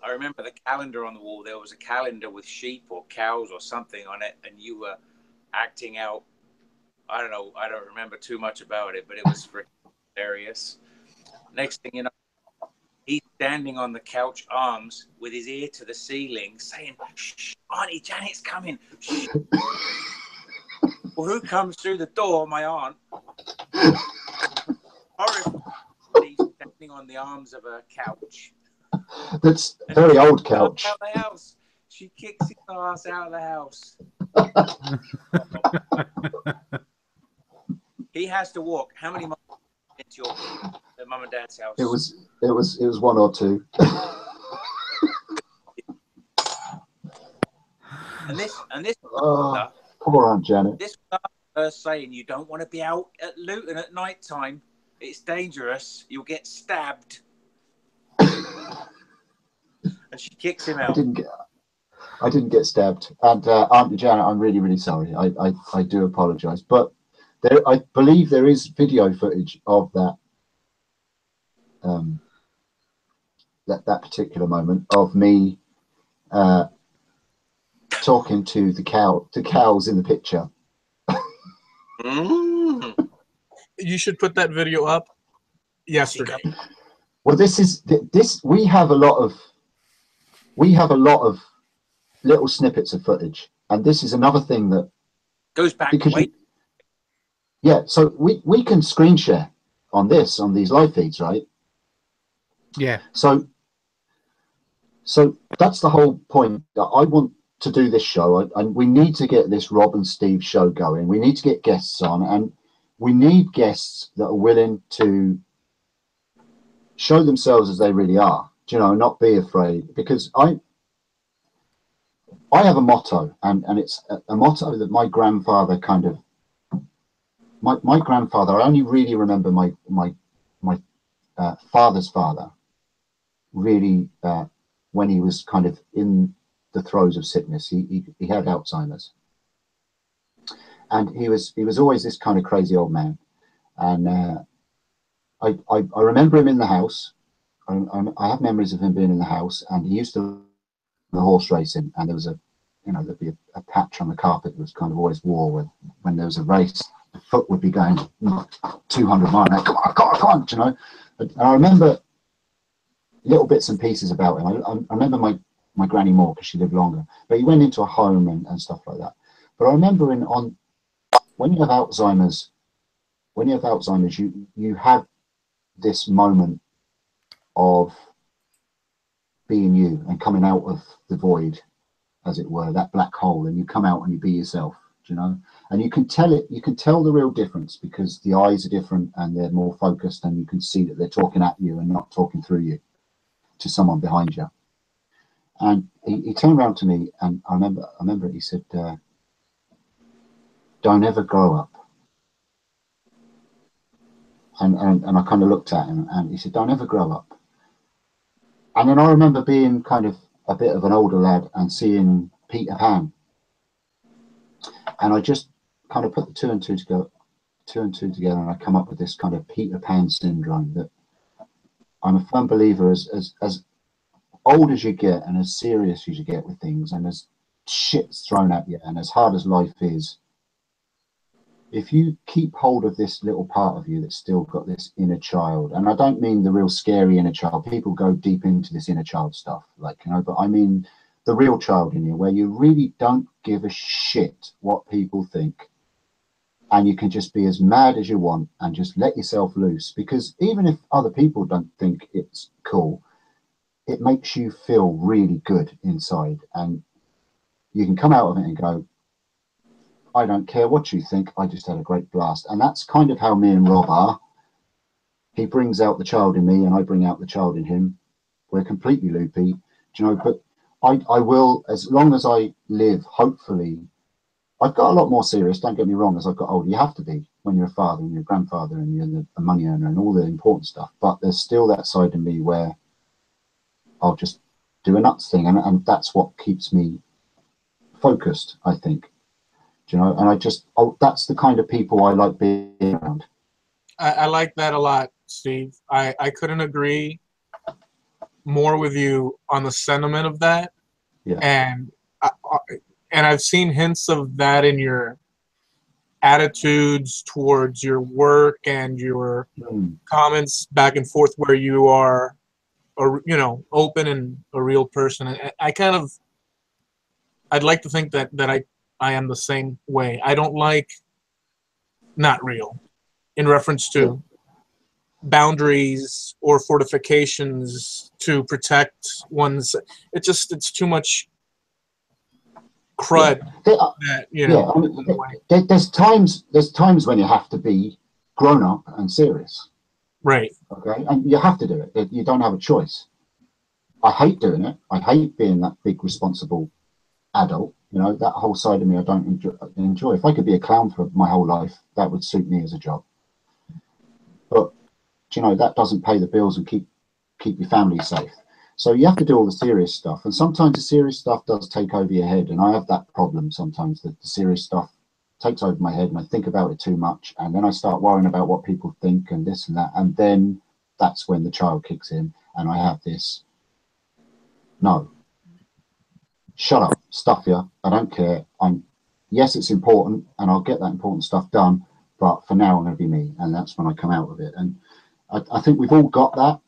I remember the calendar on the wall. There was a calendar with sheep or cows or something on it, and you were acting out. I don't know. I don't remember too much about it, but it was freaking hilarious. Next thing you know, he's standing on the couch arms with his ear to the ceiling saying, "Shh, Auntie Janet's coming." Shh. Well, who comes through the door? My aunt. Horrified. He's standing on the arms of a couch. That's a very old couch. Out of the house. She kicks his ass out of the house. He has to walk how many miles into your at Mum and Dad's house? It was one or two. and this poor Aunt Janet. This was saying you don't want to be out at Luton at night time. It's dangerous. You'll get stabbed. And she kicks him out. I didn't get stabbed. And Aunt Janet, I'm really, really sorry. I do apologise. But I believe there is video footage of that that particular moment of me talking to the cows in the picture. You should put that video up yesterday. Well, we have a lot of little snippets of footage, and this is another thing that goes back. So we can screen share on these live feeds, right? Yeah. So that's the whole point. That I want to do this show, and we need to get this Rob and Steve show going. We need to get guests on, and we need guests that are willing to show themselves as they really are. You know, not be afraid, because I have a motto, and it's a motto that my grandfather kind of. My grandfather, I only really remember my father's father, really when he was kind of in the throes of sickness. He had Alzheimer's, and he was always this kind of crazy old man. And I remember him in the house. I have memories of him being in the house, and he used to the horse racing, and there was there'd be a patch on the carpet that was kind of always wore when there was a race. The foot would be going 200 miles. Come on, you know. And I remember little bits and pieces about him. I remember my granny more because she lived longer. But he went into a home and stuff like that. But I remember when you have Alzheimer's, you have this moment of being you and coming out of the void, as it were, that black hole, and you come out and you be yourself, you know. And you can tell the real difference, because the eyes are different and they're more focused, and you can see that they're talking at you and not talking through you to someone behind you. And he turned around to me, and I remember he said, "Don't ever grow up." And I kind of looked at him, and he said, "Don't ever grow up." And then I remember being kind of a bit of an older lad and seeing Peter Pan, and I just kind of put the two and two together, and I come up with this kind of Peter Pan syndrome, that I'm a firm believer, as old as you get and as serious as you get with things, and as shit's thrown at you and as hard as life is, if you keep hold of this little part of you that's still got this inner child, and I don't mean the real scary inner child, people go deep into this inner child stuff, like, you know, but I mean the real child in you, where you really don't give a shit what people think, and you can just be as mad as you want and just let yourself loose, because even if other people don't think it's cool, it makes you feel really good inside, and you can come out of it and go, I don't care what you think, I just had a great blast. And that's kind of how me and Rob are. He brings out the child in me and I bring out the child in him. We're completely loopy, do you know, but I will, as long as I live, hopefully. I've got a lot more serious, don't get me wrong, as I've got older. You have to be when you're a father and you're a grandfather and you're a money earner and all the important stuff. But there's still that side of me where I'll just do a nuts thing. And that's what keeps me focused, I think. Do you know? And that's the kind of people I like being around. I like that a lot, Steve. I couldn't agree more with you on the sentiment of that. Yeah. And I've seen hints of that in your attitudes towards your work and your comments back and forth, where you are, open and a real person. And I'd like to think that I am the same way. I don't like not real, in reference to boundaries or fortifications to protect one's. It's too much crud. There's times when you have to be grown up and serious. Right. Okay, and you have to do it. You don't have a choice. I hate doing it. I hate being that big responsible adult. You know, that whole side of me I don't enjoy. If I could be a clown for my whole life, that would suit me as a job. But you know, that doesn't pay the bills and keep your family safe. So you have to do all the serious stuff, and sometimes the serious stuff does take over your head. And I have that problem sometimes, that the serious stuff takes over my head, and I think about it too much, and then I start worrying about what people think and this and that, and then that's when the child kicks in, and I have this, no, shut up, stuff you, I don't care. Yes, it's important, and I'll get that important stuff done, but for now I'm going to be me, and that's when I come out of it. And I think we've all got that,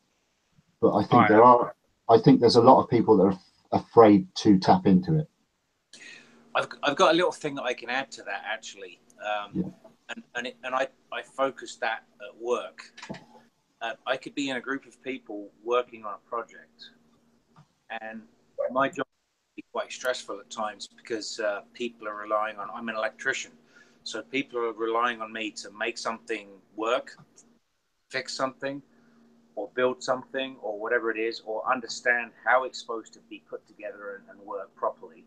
but I think there's a lot of people that are afraid to tap into it. I've got a little thing that I can add to that, actually, and I focus that at work. I could be in a group of people working on a project, and my job can be quite stressful at times because people are relying on. I'm an electrician, so people are relying on me to make something work, fix something, or build something, or whatever it is, or understand how it's supposed to be put together and work properly.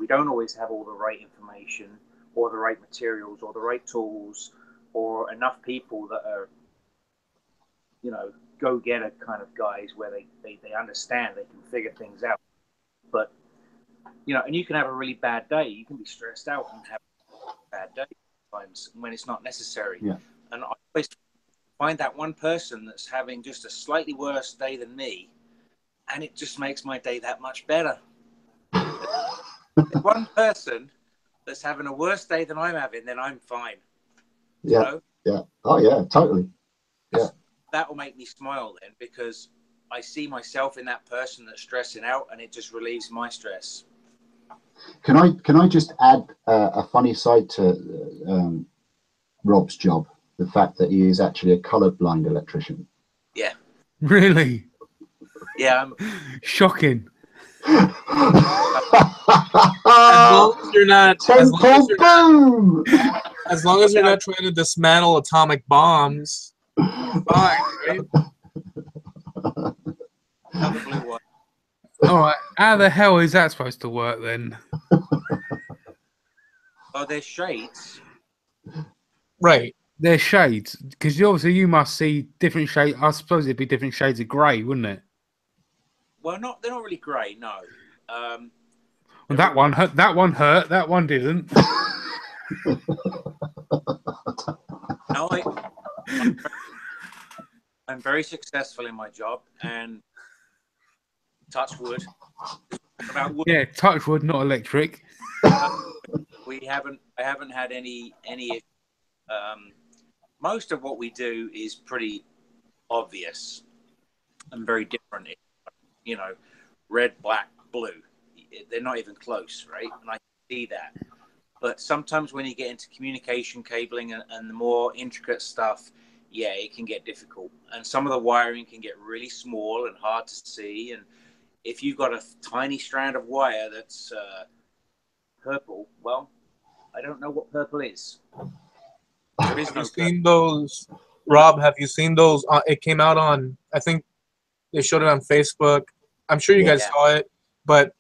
We don't always have all the right information or the right materials or the right tools or enough people that are, you know, go-getter kind of guys where they understand, they can figure things out. But, you know, and you can have a really bad day. You can be stressed out and have a bad day sometimes when it's not necessary. Yeah. And I always find that one person that's having just a slightly worse day than me, and it just makes my day that much better. One person that's having a worse day than I'm having, then I'm fine. Yeah. You know? Yeah. Oh yeah, totally. Yeah. That will make me smile then, because I see myself in that person that's stressing out, and it just relieves my stress. Can I just add a funny side to Rob's job? The fact that he is actually a colorblind electrician. Yeah. Really? Yeah. Shocking. As long as you're not, as long as you're not trying to dismantle atomic bombs, fine, right? Another blue one. All right. How the hell is that supposed to work then? Oh, there's shades. Right. They're shades, because obviously you must see different shades. I suppose it'd be different shades of grey, wouldn't it? Well, they're not really grey, no. Well, that one hurt. That one hurt. That one didn't. No, I'm very successful in my job, and touch wood. About wood. Yeah, touch wood, not electric. I haven't had any. Most of what we do is pretty obvious and very different. You know, red, black, blue. They're not even close, right? And I can see that. But sometimes when you get into communication cabling and the more intricate stuff, yeah, it can get difficult. And some of the wiring can get really small and hard to see. And if you've got a tiny strand of wire that's purple, well, I don't know what purple is. There is Have no you seen those, Rob? Have you seen those? It came out on, I think they showed it on Facebook. I'm sure you guys saw it, but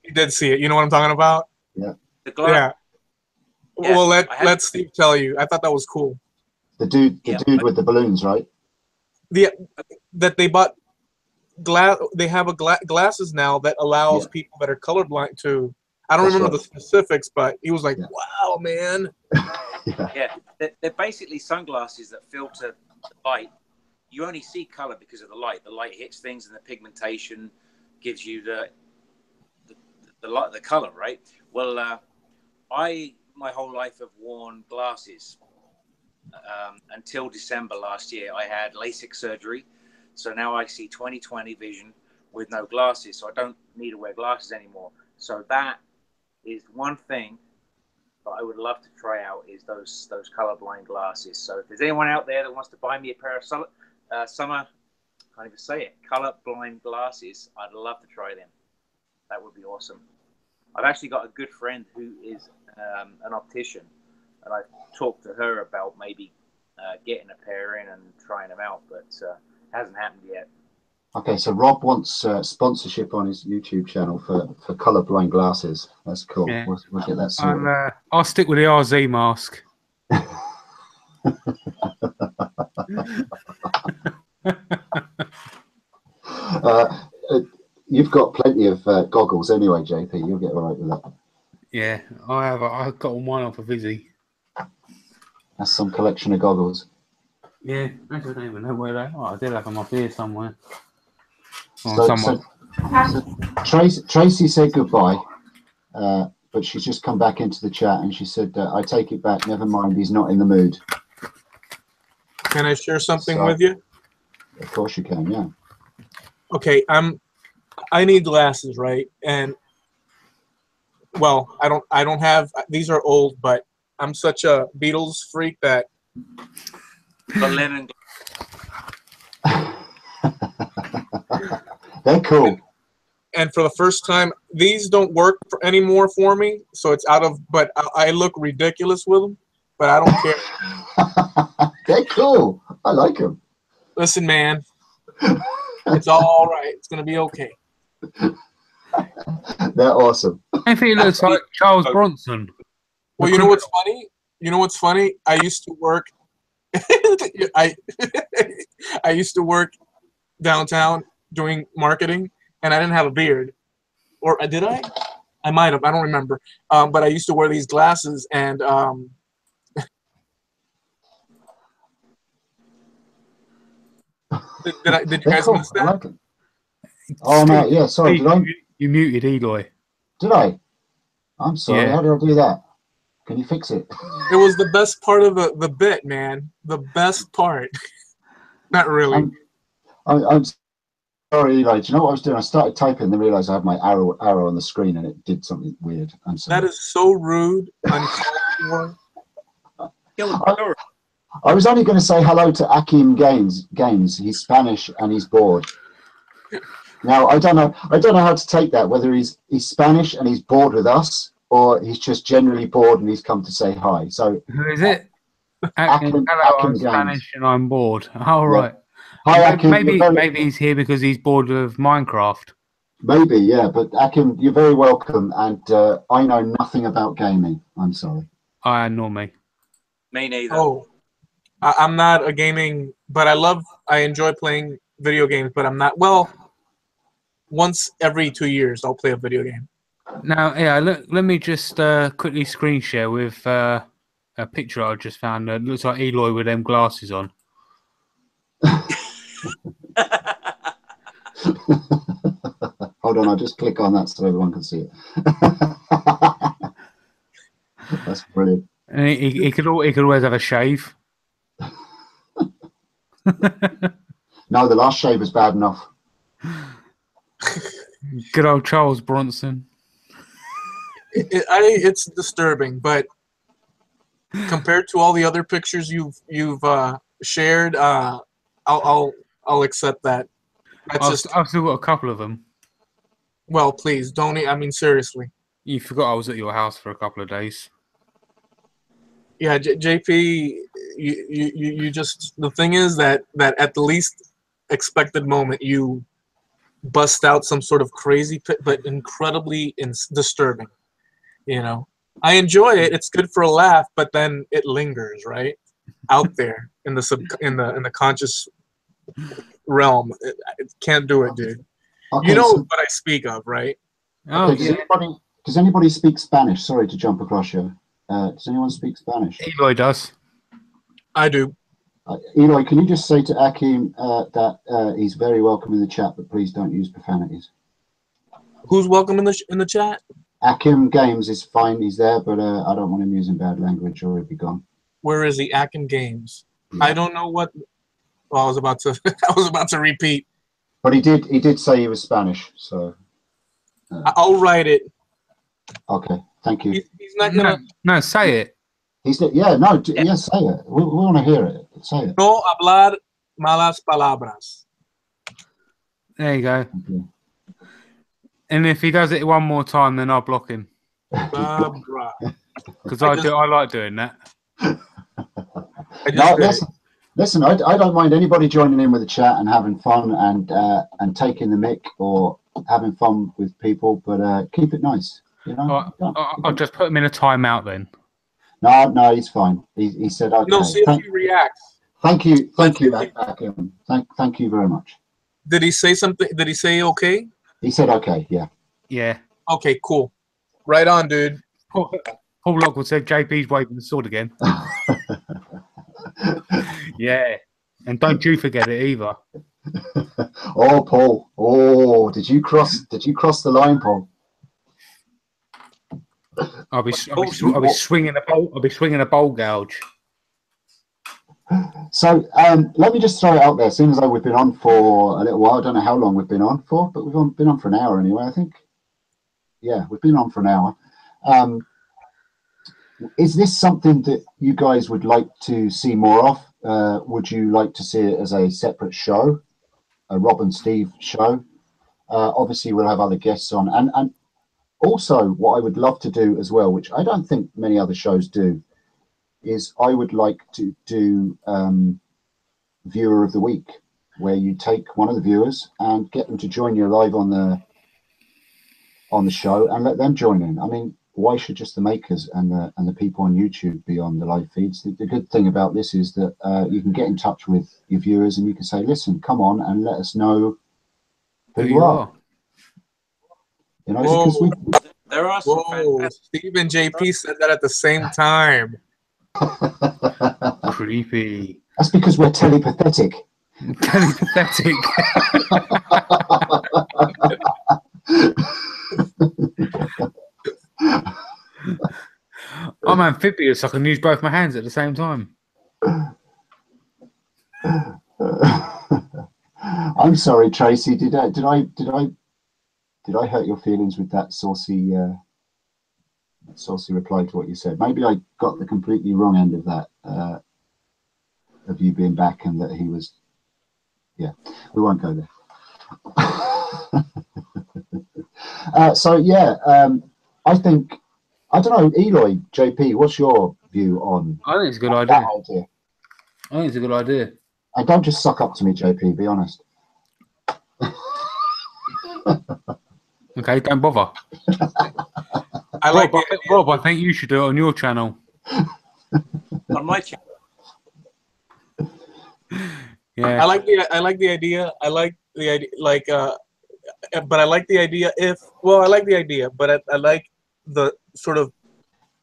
you did see it. You know what I'm talking about? Yeah. The glass. Yeah. Well, let Steve tell you. I thought that was cool. The dude with the balloons, right? That they bought glass. They have glasses now that allows people that are colorblind to. I don't remember the specifics, but he was like, "Wow, man." Yeah, they're basically sunglasses that filter the light. You only see color because of the light. The light hits things, and the pigmentation gives you the color, right? Well, I my whole life have worn glasses until December last year. I had LASIK surgery, so now I see 20/20 vision with no glasses. So I don't need to wear glasses anymore. So that is one thing that I would love to try out, is those colorblind glasses. So if there's anyone out there that wants to buy me a pair of summer, I can't even say it, colorblind glasses, I'd love to try them. That would be awesome. I've actually got a good friend who is an optician, and I've talked to her about maybe getting a pair in and trying them out, but hasn't happened yet. Okay, so Rob wants sponsorship on his YouTube channel for colorblind glasses. That's cool. Yeah. We'll get that sorted. I'll stick with the RZ mask. You've got plenty of goggles anyway, JP. You'll get all right with that. Yeah, I have. I've got one off of Izzy. That's some collection of goggles. Yeah, I don't even know where they are. I did have them up here somewhere. So Tracy said goodbye, but she's just come back into the chat and she said, I take it back. Never mind, he's not in the mood. Can I share something with you? Of course you can, yeah. Okay, I need glasses, right? And well, I don't have, these are old, but I'm such a Beatles freak that The Lennon. They're cool. And for the first time, these don't work anymore for me, so it's out of, but I look ridiculous with them, but I don't care. They're cool. I like them. Listen, man, it's all right. It's going to be okay. They're awesome. I think he looks like Charles Bronson. Well, you know what's funny? You know what's funny? I used to work. I used to work downtown doing marketing, and I didn't have a beard, or did I? I might have. I don't remember. But I used to wear these glasses, and did you guys cool. miss that? I like them. Oh no, yeah. Sorry, did I? You muted Eloy. Did I? I'm sorry. Yeah. How did I do that? Can you fix it? It was the best part of the bit, man. The best part. Not really. I'm sorry, Eli. Do you know what I was doing? I started typing and then realized I had my arrow on the screen and it did something weird. I'm sorry. That is so rude. Uncalled for. I was only going to say hello to Akim Games. He's Spanish and he's bored. Now I don't know how to take that. Whether he's Spanish and he's bored with us, or he's just generally bored and he's come to say hi. So who is it? Akim, hello, Akim I'm Games. Spanish and I'm bored. All right. Hi, Akim. Maybe he's here because he's bored of Minecraft. Maybe, yeah. But Akim, you're very welcome. And I know nothing about gaming. I'm sorry. Nor me. Me neither. Oh, I'm not a gaming, but I enjoy playing video games, but I'm not, well, once every 2 years I'll play a video game. Now, yeah, let me just quickly screen share with a picture I just found. It looks like Eloy with them glasses on. Hold on, I'll just click on that so everyone can see it. That's brilliant. And he could always have a shave. No, the last shave was bad enough. Good old Charles Bronson. It's disturbing, but compared to all the other pictures you've shared, I'll accept that. I've still got a couple of them. Well, please don't. I mean, seriously. You forgot I was at your house for a couple of days. Yeah, JP, you just, the thing is that at the least expected moment you bust out some sort of crazy but incredibly disturbing. You know, I enjoy it. It's good for a laugh, but then it lingers right out there in the conscious realm. It can't do it, dude. Okay, you know what I speak of, right? Oh, okay, does anybody speak Spanish? Sorry to jump across you. Does anyone speak Spanish? Eloy does. I do. Eloy, can you just say to Akim that he's very welcome in the chat, but please don't use profanities. Who's welcome in the chat? Akim Games is fine. He's there, but I don't want him using bad language or he'll be gone. Where is he? Akim Games. Yeah. I don't know what. Well, I was about to repeat. But he did say he was Spanish, so. I'll write it. Okay, thank you. He's not gonna. No, say it. Yes, say it. We want to hear it. Say it. No hablar malas palabras. There you go. Okay. And if he does it one more time, then I'll block him. Because I like doing that. No, listen. I don't mind anybody joining in with the chat and having fun and taking the mic or having fun with people, but keep it nice. You know. I'll just put him in a timeout then. No, he's fine. He said okay. No, see if he reacts. Thank you, thank you very much. Did he say something? Did he say okay? He said okay. Yeah. Yeah. Okay, cool. Right on, dude. Paul Lockwood said JP's waving the sword again. Yeah. And don't you forget it either. Oh, Paul. Oh, did you cross the line, Paul? I'll be swinging a bowl. I'll be swinging a bowl gouge. So let me just throw it out there. Seeing as though we've been on for a little while, I don't know how long we've been on for, but we've been on for an hour anyway. I think. Yeah, we've been on for an hour. Is this something that you guys would like to see more of? Would you like to see it as a separate show, a Rob and Steve show? Obviously, we'll have other guests on, and also what I would love to do as well, which I don't think many other shows do, is I would like to do Viewer of the Week, where you take one of the viewers and get them to join you live on the show and let them join in. I mean, why should just the makers and the people on YouTube be on the live feeds? The good thing about this is that you can get in touch with your viewers and you can say, listen, come on and let us know who you are. You know, because there are some Steve and JP said that at the same time. Creepy. That's because we're telepathetic. Telepathetic. I'm amphibious. I can use both my hands at the same time. I'm sorry, Tracy. Did I hurt your feelings with that saucy reply to what you said? Maybe I got the completely wrong end of that, of you being back and that he was. Yeah, we won't go there. So yeah, I think, I don't know, Eloy, JP, what's your view on? I think it's a good idea. I think it's a good idea. And don't just suck up to me, JP. Be honest. Okay, don't bother. I like Rob, I think you should do it on your channel. On my channel. Yeah. I like the idea. I like the idea, like, but I like the idea I like the idea, but I like the sort of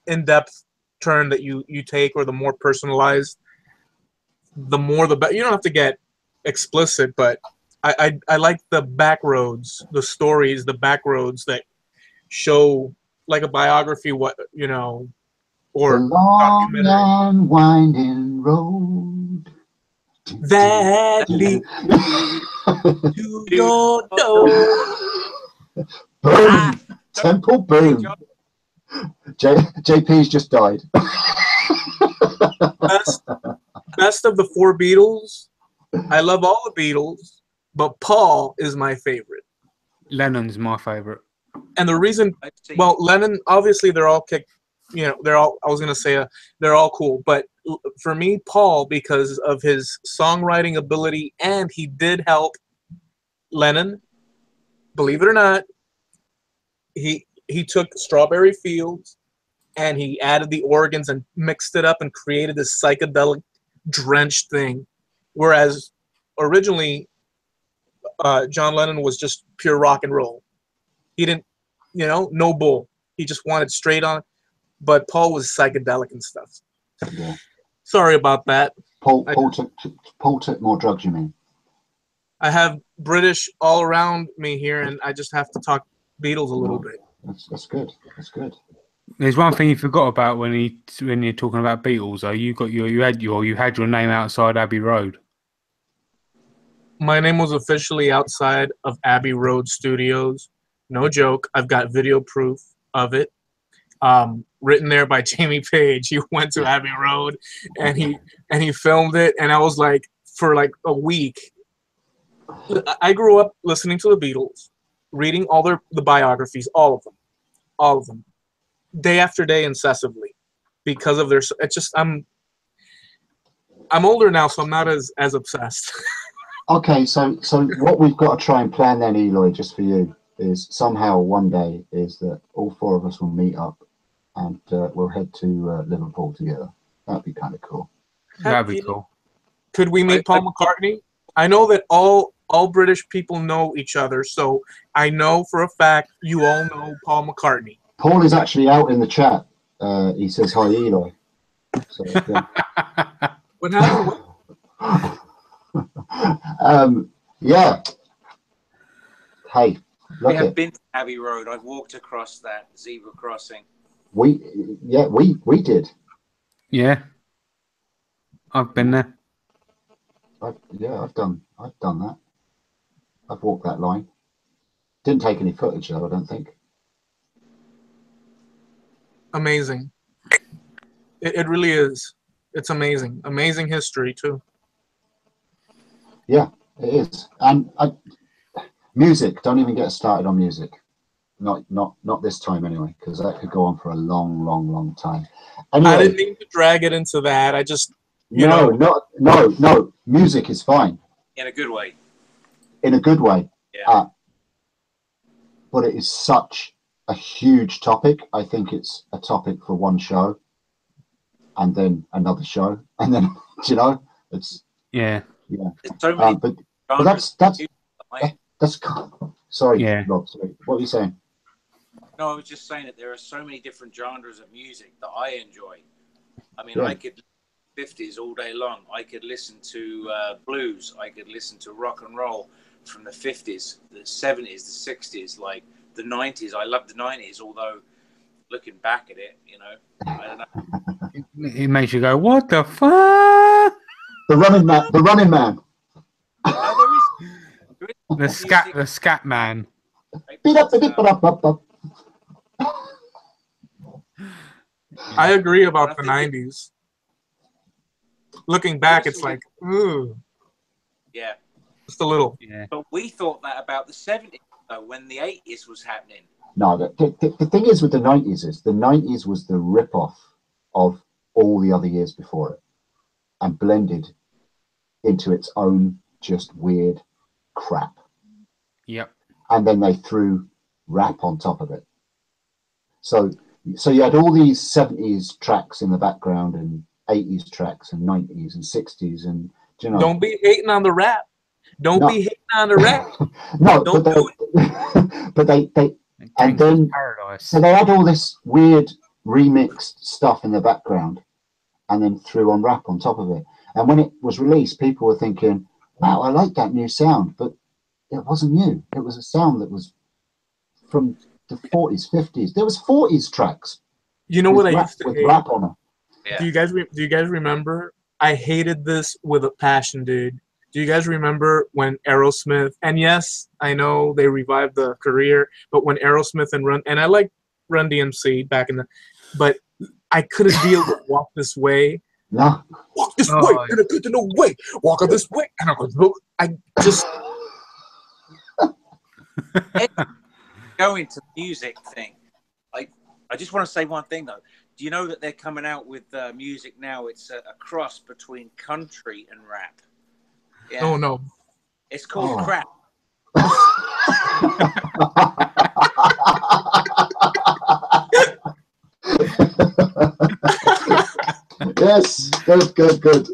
in-depth turn that you take, or the more personalized, the more the better. You don't have to get explicit, but I like the back roads, the stories, the back roads that show like a biography, what, you know, or the long and winding road that leads to your door. Boom! Temple boom. JP's just died. Best of the four Beatles. I love all the Beatles, but Paul is my favorite. Lennon's my favorite. And the reason, well, Lennon, obviously they're all kicked, you know, they're all, I was going to say they're all cool, but for me, Paul, because of his songwriting ability, and he did help Lennon, believe it or not, he took Strawberry Fields and he added the organs and mixed it up and created this psychedelic drenched thing. Whereas originally, John Lennon was just pure rock and roll. He didn't, you know, no bull. He just wanted straight on. But Paul was psychedelic and stuff. Yeah. Sorry about that. Paul took more drugs, you mean? I have British all around me here, and I just have to talk Beatles a little bit. That's good. That's good. There's one thing you forgot about when you're talking about Beatles. Though you had your name outside Abbey Road. My name was officially outside of Abbey Road Studios. No joke. I've got video proof of it. Written there by Jamie Page. He went to Abbey Road and he filmed it, and I was like, for like a week. I grew up listening to the Beatles, reading all the biographies, all of them, day after day, incessantly, because of their. It's just I'm older now, so I'm not as obsessed. Okay, so what we've got to try and plan then, Eloy, just for you, is somehow one day is that all four of us will meet up and we'll head to Liverpool together. That'd be kind of cool. That'd be cool. Could we meet Paul McCartney? I know that all British people know each other, so I know for a fact you all know Paul McCartney. Paul is actually out in the chat. He says hi, Eloy. So, yeah. What happened? Yeah. Hey, look, I have been to Abbey Road. I've walked across that zebra crossing. We did. Yeah, I've been there. I've done that. I've walked that line. Didn't take any footage though, I don't think. Amazing. It really is. It's amazing. Amazing history too. Yeah, it is. And music. Don't even get started on music. Not this time anyway, because that could go on for a long time. Anyway, I didn't mean to drag it into that. I just no. Music is fine. In a good way. In a good way. Yeah. But it is such a huge topic. I think it's a topic for one show, and then another show, and then it's yeah. There's so many. But that's sorry, Yeah. Rob. Sorry. What are you saying? No, I was just saying that there are so many different genres of music that I enjoy. I mean, Yeah. I could 50s all day long. I could listen to blues. I could listen to rock and roll from the 50s, the 70s, the 60s, like the 90s. I love the 90s, although looking back at it, I don't know. It makes you go, what the fuck? The running man. No, there is The scat man. I agree about the 90s. Looking back, it's like, ooh. Yeah. Just a little. Yeah. But we thought that about the 70s, though, when the 80s was happening. No, the thing is with the 90s is the 90s was the rip-off of all the other years before it and blended into its own just weird crap. Yep. And then they threw rap on top of it. So you had all these 70s tracks in the background and 80s tracks and 90s and 60s and Don't be hating on the rap. Don't be hating on the rap. No, Don't do it. But they and then Paradise. so they had all this weird remixed stuff in the background and then threw on rap on top of it. And when it was released, people were thinking, wow, I like that new sound, but it wasn't new. It was a sound that was from the 40s, 50s. There was 40s tracks. You know what I used to with hate? rap on them. Yeah. Do you guys remember? I hated this with a passion, dude. Do you guys remember when Aerosmith, and yes, I know they revived the career, but when Aerosmith and I like Run DMC back in the, but I couldn't deal with Walk This Way. No. Walk this way in a good to know way. Walk this way. And I just Going to the music thing. I just want to say one thing though. Do you know that they're coming out with music now? It's a cross between country and rap. Yeah. Oh no. It's called crap. Yes, good.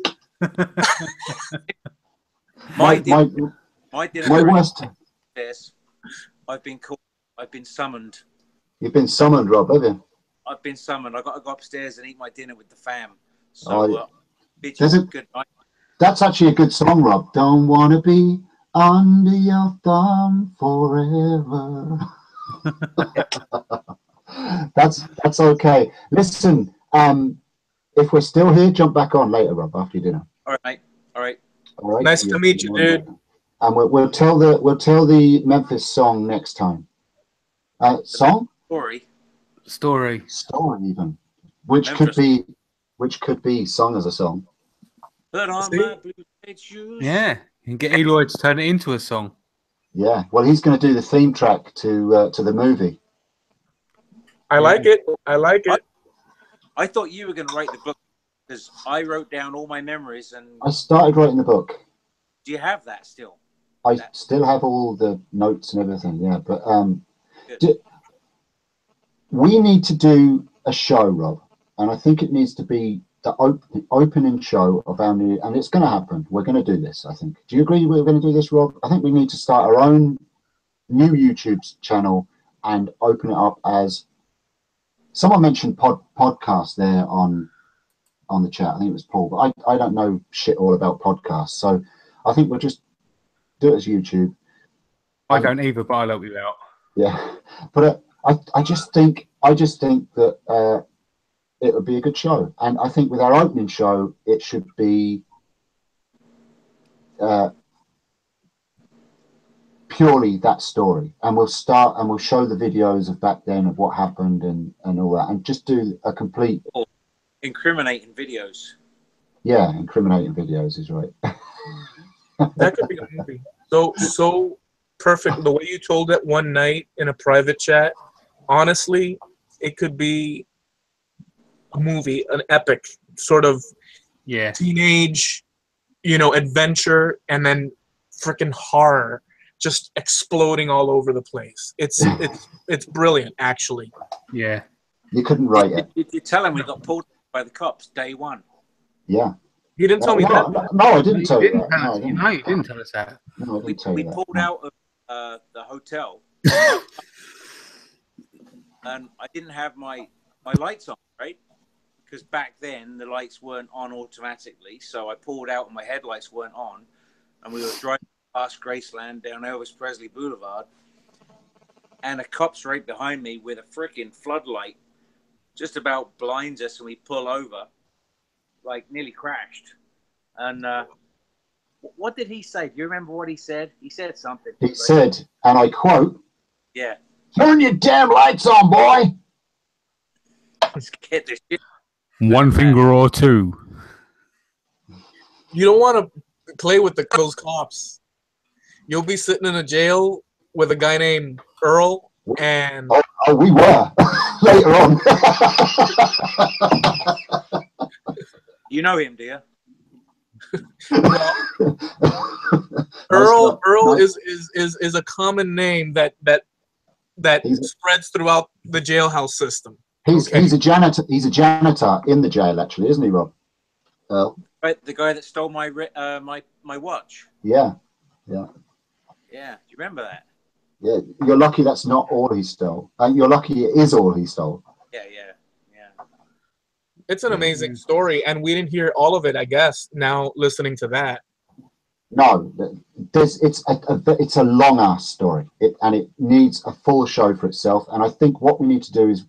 My worst. Yes, I've been summoned. You've been summoned, Rob, have you? I've been summoned. I've got to go upstairs and eat my dinner with the fam. So, bid There's you good night. That's actually a good song, Rob. Don't want to be under your thumb forever. That's okay. Listen, if we're still here, jump back on later, Rob, after your dinner. All right, mate. All right. All right. Nice to meet you, dude. And we'll tell the Memphis song next time. Song? Story even. Which Memphis. could be sung as a song. Put on my blue suede shoes. Yeah, you can get Eloy to turn it into a song. Yeah. Well, he's going to do the theme track to the movie. I like it. I thought you were going to write the book Because I wrote down all my memories. And I started writing the book. do you have that still? I still have all the notes and everything, yeah. But we need to do a show, Rob, and I think it needs to be the opening show of our new, and it's going to happen. We're going to do this, I think. Do you agree we're going to do this, Rob? I think we need to start our own new YouTube channel and open it up as, someone mentioned podcast there on the chat. I think it was Paul, but I don't know shit all about podcasts. So I think we'll just do it as YouTube. I don't either, but I'll help you out. Yeah, but I just think that it would be a good show, and I think with our opening show, it should be purely that story, and we'll start and we'll show the videos of back then of what happened and all that, and just do a complete incriminating videos. Yeah, incriminating videos is right. That could be a movie. So perfect. The way you told it one night in a private chat, honestly, it could be a movie, an epic sort of teenage, adventure, and then freaking horror just exploding all over the place. It's brilliant, actually. Yeah. You couldn't write it. You tell him we got pulled by the cops day one. Yeah. You didn't tell me that. No, I didn't tell you that. No, you didn't tell us that. No, I didn't tell you that. We pulled out of the hotel, and I didn't have my lights on, right? Because back then the lights weren't on automatically, so I pulled out and my headlights weren't on, and we were driving past Graceland down Elvis Presley Boulevard, and a cop's right behind me with a freaking floodlight, just about blinds us, and we pull over, like nearly crashed. And what did he say? Do you remember what he said? He said something. He said, and I quote, "Yeah, turn your damn lights on, boy." Let's get this shit. One finger or two. You don't want to play with those cops. You'll be sitting in a jail with a guy named Earl, and oh we were later on. You know him, do you? Earl is a common name that spreads throughout the jailhouse system. He's a janitor. He's a janitor in the jail, actually, isn't he, Rob? Earl. Right, the guy that stole my watch. Yeah. Yeah. Do you remember that? Yeah. You're lucky that's not all he stole. You're lucky it is all he stole. Yeah. It's an amazing story, and we didn't hear all of it, I guess, now listening to that. No, it's a long ass story, and it needs a full show for itself. And I think what we need to do is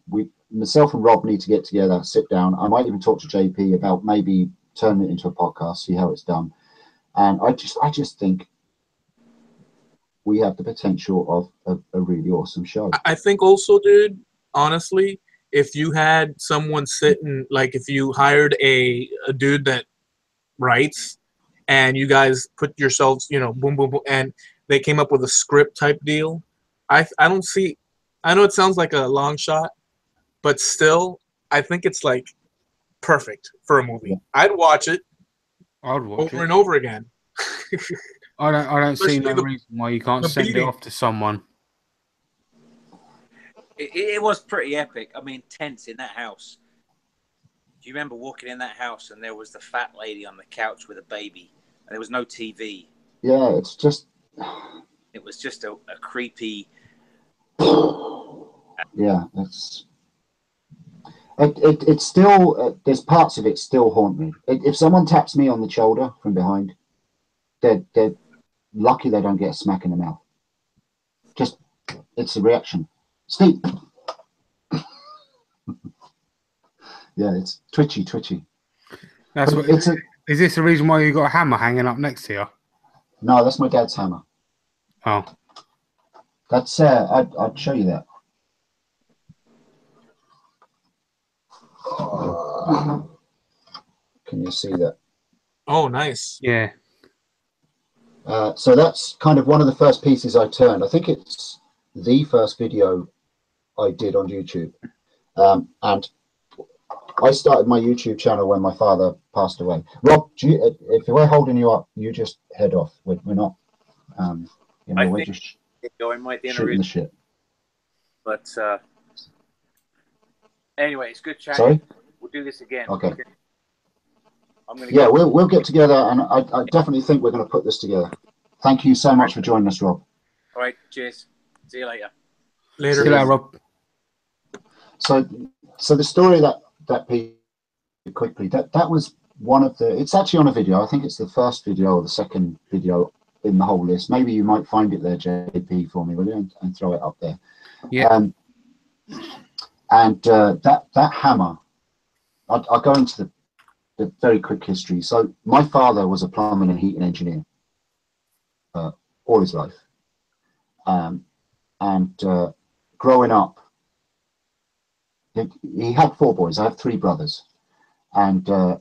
myself and Rob need to get together, sit down. I might even talk to JP about maybe turning it into a podcast, see how it's done. And I just think we have the potential of a really awesome show. I think also, dude, honestly, if you had someone sitting, like if you hired a dude that writes, and you guys put yourselves, boom, boom, boom, and they came up with a script type deal, I know it sounds like a long shot, but still, I think it's like perfect for a movie. Yeah. I'd watch it over and over again. I don't see no reason why you can't send it off to someone. It was pretty epic. I mean, tense in that house. Do you remember walking in that house and there was the fat lady on the couch with a baby, and there was no TV? Yeah, it's just. It was just a creepy. Yeah, it's still. There's parts of it still haunt me. If someone taps me on the shoulder from behind, they're lucky they don't get a smack in the mouth. Just, it's a reaction. Steve. Yeah, it's twitchy. That's what. Is this the reason why you got a hammer hanging up next to you? No, that's my dad's hammer. Oh, that's. I'd show you that. Can you see that? Oh, nice. Yeah. So that's kind of one of the first pieces I turned. I think it's the first video I did on YouTube, and I started my YouTube channel when my father passed away. Rob, if we're holding you up, you just head off. We're not, you know, we're just shooting the shit. But anyway, it's good chatting. Sorry? We'll do this again. Okay. Yeah, we'll get together, and I definitely think we're going to put this together. Thank you so much for joining us, Rob. All right, cheers. See you later. Later. See you later, Rob. So the story that piece quickly, that was one of the, it's actually on a video. I think it's the first video or the second video in the whole list. Maybe you might find it there, JP, for me, will you, and throw it up there. Yeah. That hammer, I'll go into the very quick history. So my father was a plumbing and heating engineer all his life. Growing up, he had 4 boys. I have 3 brothers, and I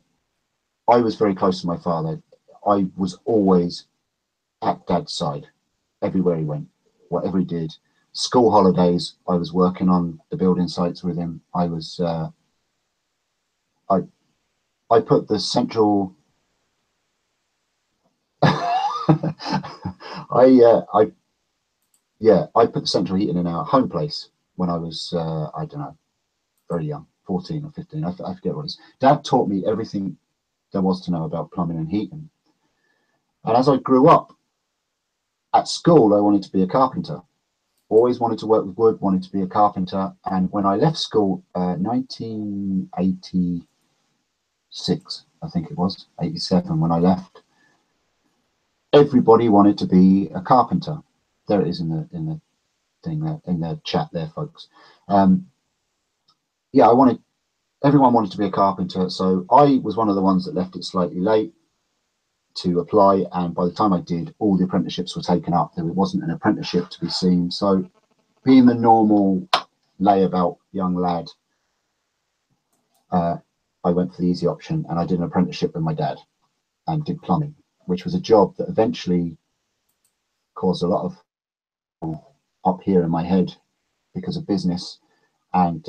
was very close to my father. I was always at Dad's side everywhere he went, whatever he did. School holidays, I was working on the building sites with him. I was I put the central I put the central heating in our home place when I was I don't know, very young, 14 or 15. I forget what it is. Dad taught me everything there was to know about plumbing and heating. And as I grew up, at school, I wanted to be a carpenter. Always wanted to work with wood, wanted to be a carpenter. And when I left school, 1986, I think it was, 87 when I left, everybody wanted to be a carpenter. There it is in the thing there, in the chat there, folks. Yeah, everyone wanted to be a carpenter, so I was one of the ones that left it slightly late to apply, and by the time I did, all the apprenticeships were taken up. There wasn't an apprenticeship to be seen, so being the normal layabout young lad, I went for the easy option, and I did an apprenticeship with my dad and did plumbing, which was a job that eventually caused a lot of up here in my head because of business, and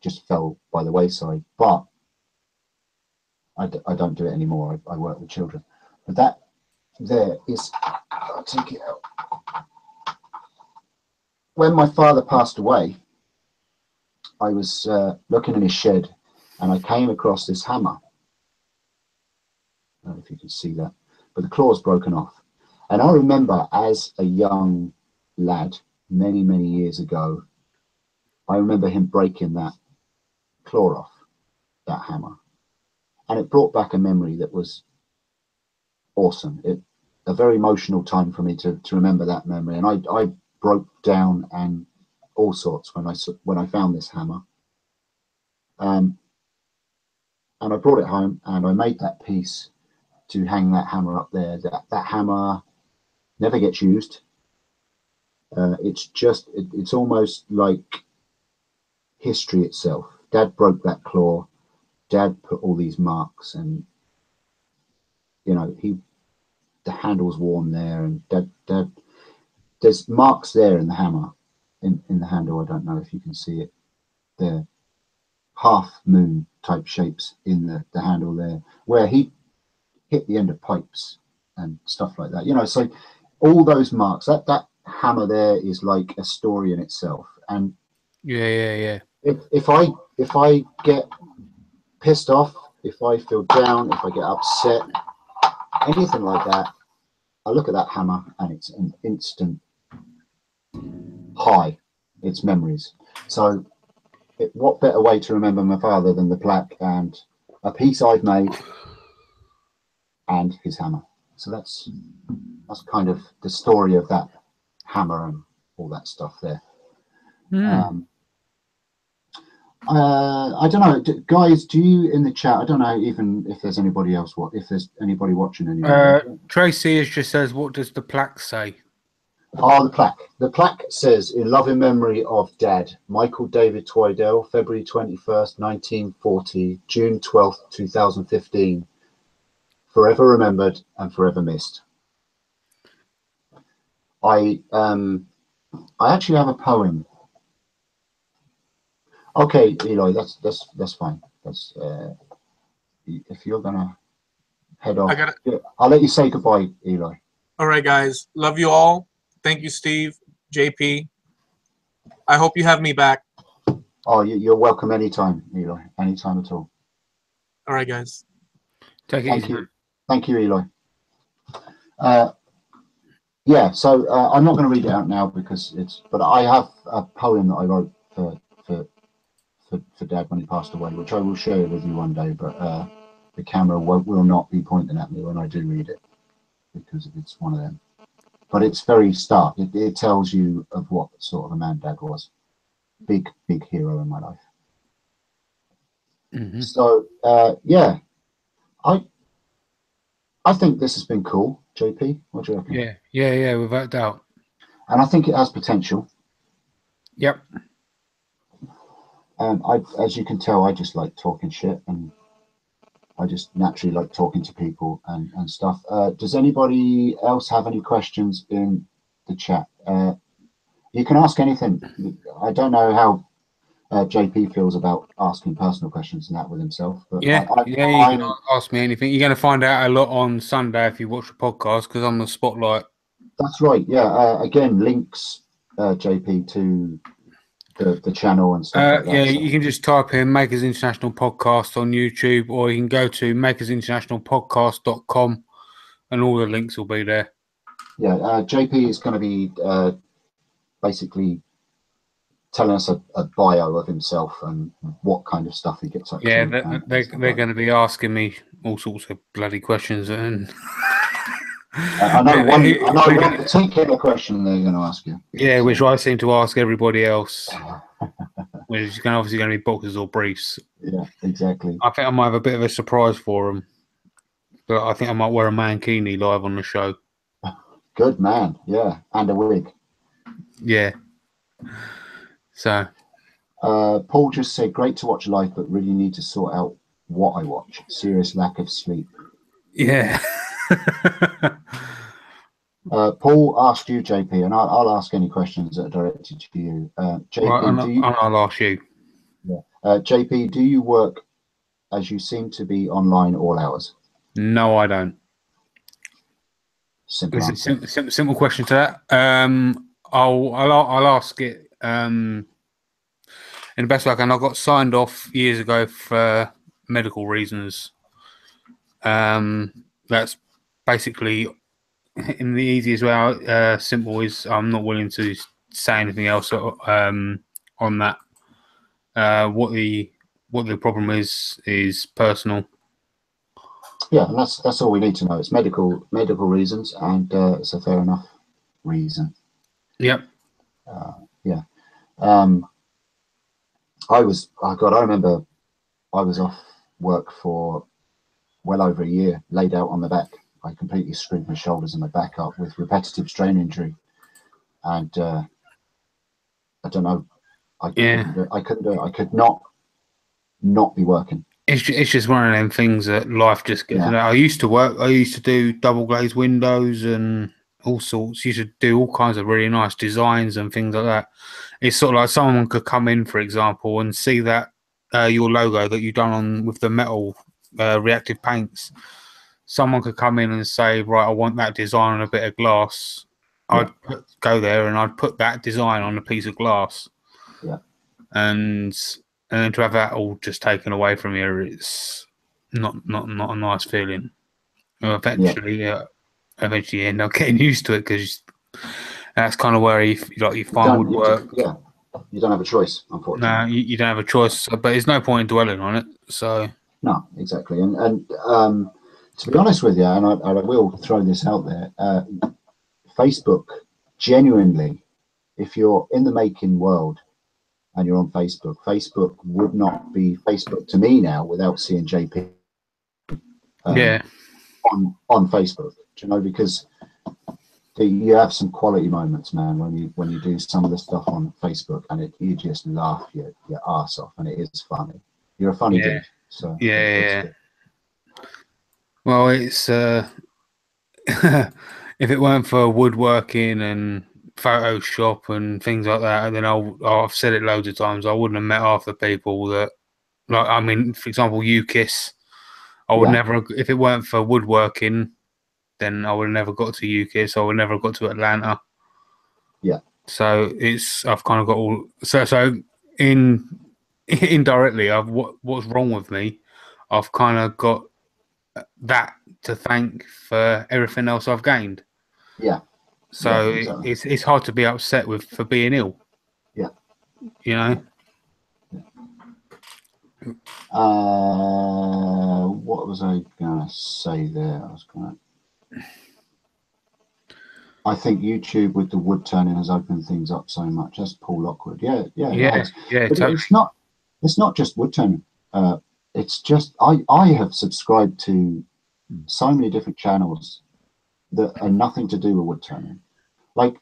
just fell by the wayside. But I don't do it anymore. I work with children. But that there is, I'll take it out. When my father passed away, I was looking in his shed, and I came across this hammer. I don't know if you can see that, but the claw's broken off. And I remember as a young lad, many, many years ago, I remember him breaking that claw off, that hammer. And it brought back a memory that was awesome. A very emotional time for me to remember that memory. And I broke down and all sorts when I found this hammer. And I brought it home, and I made that piece to hang that hammer up there. That hammer never gets used. It's almost like history itself. Dad broke that claw. Dad put all these marks, and you know, the handle's worn there, and Dad there's marks there in the hammer, in the handle. I don't know if you can see it. They're half moon type shapes in the handle there, where he hit the end of pipes and stuff like that. You know, so all those marks, that hammer there is like a story in itself. And yeah. If I get pissed off, if I feel down, if I get upset, anything like that, I look at that hammer and it's an instant high. It's memories. So what better way to remember my father than the plaque and a piece I've made and his hammer. So that's kind of the story of that hammer and all that stuff there. I don't know, guys, do you in the chat, I don't know even if there's anybody else, if there's anybody watching anymore. Tracy just says, what does the plaque say? Oh, the plaque. The plaque says, in loving memory of Dad, Michael David Twydale, February 21st, 1940, June 12th, 2015. Forever remembered and forever missed. I actually have a poem. Okay, Eli, that's fine. Because if you're gonna head off, I I'll let you say goodbye, Eli. All right, guys. Love you all. Thank you, Steve, JP. I hope you have me back. Oh, you're welcome anytime, Eli. Anytime at all. All right, guys. Take it Thank easy. you. Thank you, Eli. Yeah, so I'm not going to read it out now because but I have a poem that I wrote for Dad when he passed away, which I will share with you one day, but the camera will not be pointing at me when I do read it because it's one of them. But it's very stark. It tells you of what sort of a man Dad was. Big hero in my life. Mm-hmm. So, yeah, I think this has been cool, JP. What do you reckon? Yeah, without doubt. And I think it has potential. Yep. As you can tell, I just like talking shit, and I just naturally like talking to people and stuff. Does anybody else have any questions in the chat? You can ask anything. I don't know how JP feels about asking personal questions and that with himself. But You can ask me anything. You're going to find out a lot on Sunday if you watch the podcast because I'm the spotlight. That's right. Yeah. Again, links, JP, to the channel and stuff like that. Yeah, so you can just type in Makers International Podcast on YouTube, or you can go to makersinternationalpodcast.com and all the links will be there. Yeah, JP is going to be basically telling us a bio of himself and what kind of stuff he gets up to. Yeah, they're going to be asking me all sorts of bloody questions. And I know one particular question they're going to ask you. Yeah, which I seem to ask everybody else. Which is obviously going to be boxers or briefs. Yeah, exactly. I think I might have a bit of a surprise for them. But I think I might wear a mankini live on the show. Good man, yeah. And a wig. Yeah. So. Paul just said, great to watch live, but really need to sort out what I watch. Serious lack of sleep. Yeah. Paul asked you, JP, and I'll ask any questions that are directed to you. JP, right, I'll ask you. Yeah. JP, do you work as you seem to be online all hours? No, I don't. Simple answer. Simple question to that. I'll ask it in the best way I can. I got signed off years ago for medical reasons. That's basically in the easiest way. Simple is I'm not willing to say anything else on that. What the problem is personal. Yeah, and that's all we need to know. It's medical reasons, and it's a fair enough reason. Yep. Yeah. I remember I was off work for well over a year, laid out on the back. I completely screwed my shoulders and my back up with repetitive strain injury, and I don't know. I couldn't do it. I could not be working. It's just one of them things that life just gets. Yeah. I used to do double glazed windows and all sorts. Used to do all kinds of really nice designs and things like that. It's sort of like someone could come in, for example, and see that your logo that you've done on with the metal reactive paints. Someone could come in and say, right, I want that design on a bit of glass. Yeah. I'd go there and I'd put that design on a piece of glass. Yeah. And then to have that all just taken away from you, it's not a nice feeling. Eventually you end up getting used to it because that's kind of where you find woodwork. Yeah, you don't have a choice, unfortunately. No, you don't have a choice, but there's no point in dwelling on it. So no, exactly. And to be honest with you, and I will throw this out there, Facebook, genuinely, if you're in the making world and you're on Facebook would not be Facebook to me now without seeing JP on Facebook. Do you know, because you have some quality moments, man, when you do some of the stuff on Facebook and you just laugh your ass off and it is funny. You're a funny dude. So yeah. Well, it's if it weren't for woodworking and Photoshop and things like that, then I've said it loads of times, I wouldn't have met half the people that Like, I mean, for example, UKIS. I would never, if it weren't for woodworking, then I would have never got to UKIS. I would never have got to Atlanta. Yeah. So I've kind of got all. So indirectly, what's wrong with me? I've kind of got that to thank for everything else I've gained. Yeah. So exactly. it's hard to be upset for being ill. Yeah. You know. What was I gonna say there? I think YouTube with the wood turning has opened things up so much. That's Paul Lockwood. Yeah, it has. But totally. It's not just wood turning. It's just I have subscribed to so many different channels that are nothing to do with wood turning. Like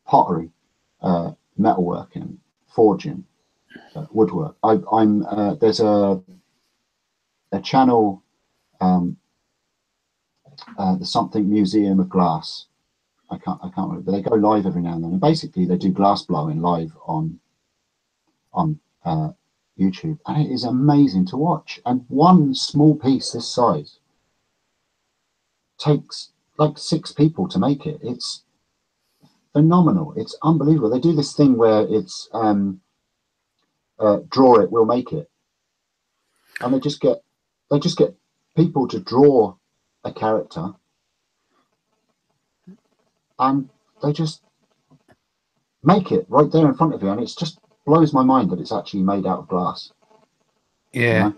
pottery, metalworking, forging, woodwork. I'm there's a channel, the something Museum of Glass. I can't remember, but they go live every now and then, and basically they do glass blowing live on YouTube, and it is amazing to watch. And one small piece this size takes like 6 people to make it. It's phenomenal. It's unbelievable. They do this thing where it's draw it, we'll make it, and they just get people to draw a character, and they just make it right there in front of you, and it just blows my mind that it's actually made out of glass. Yeah. You know?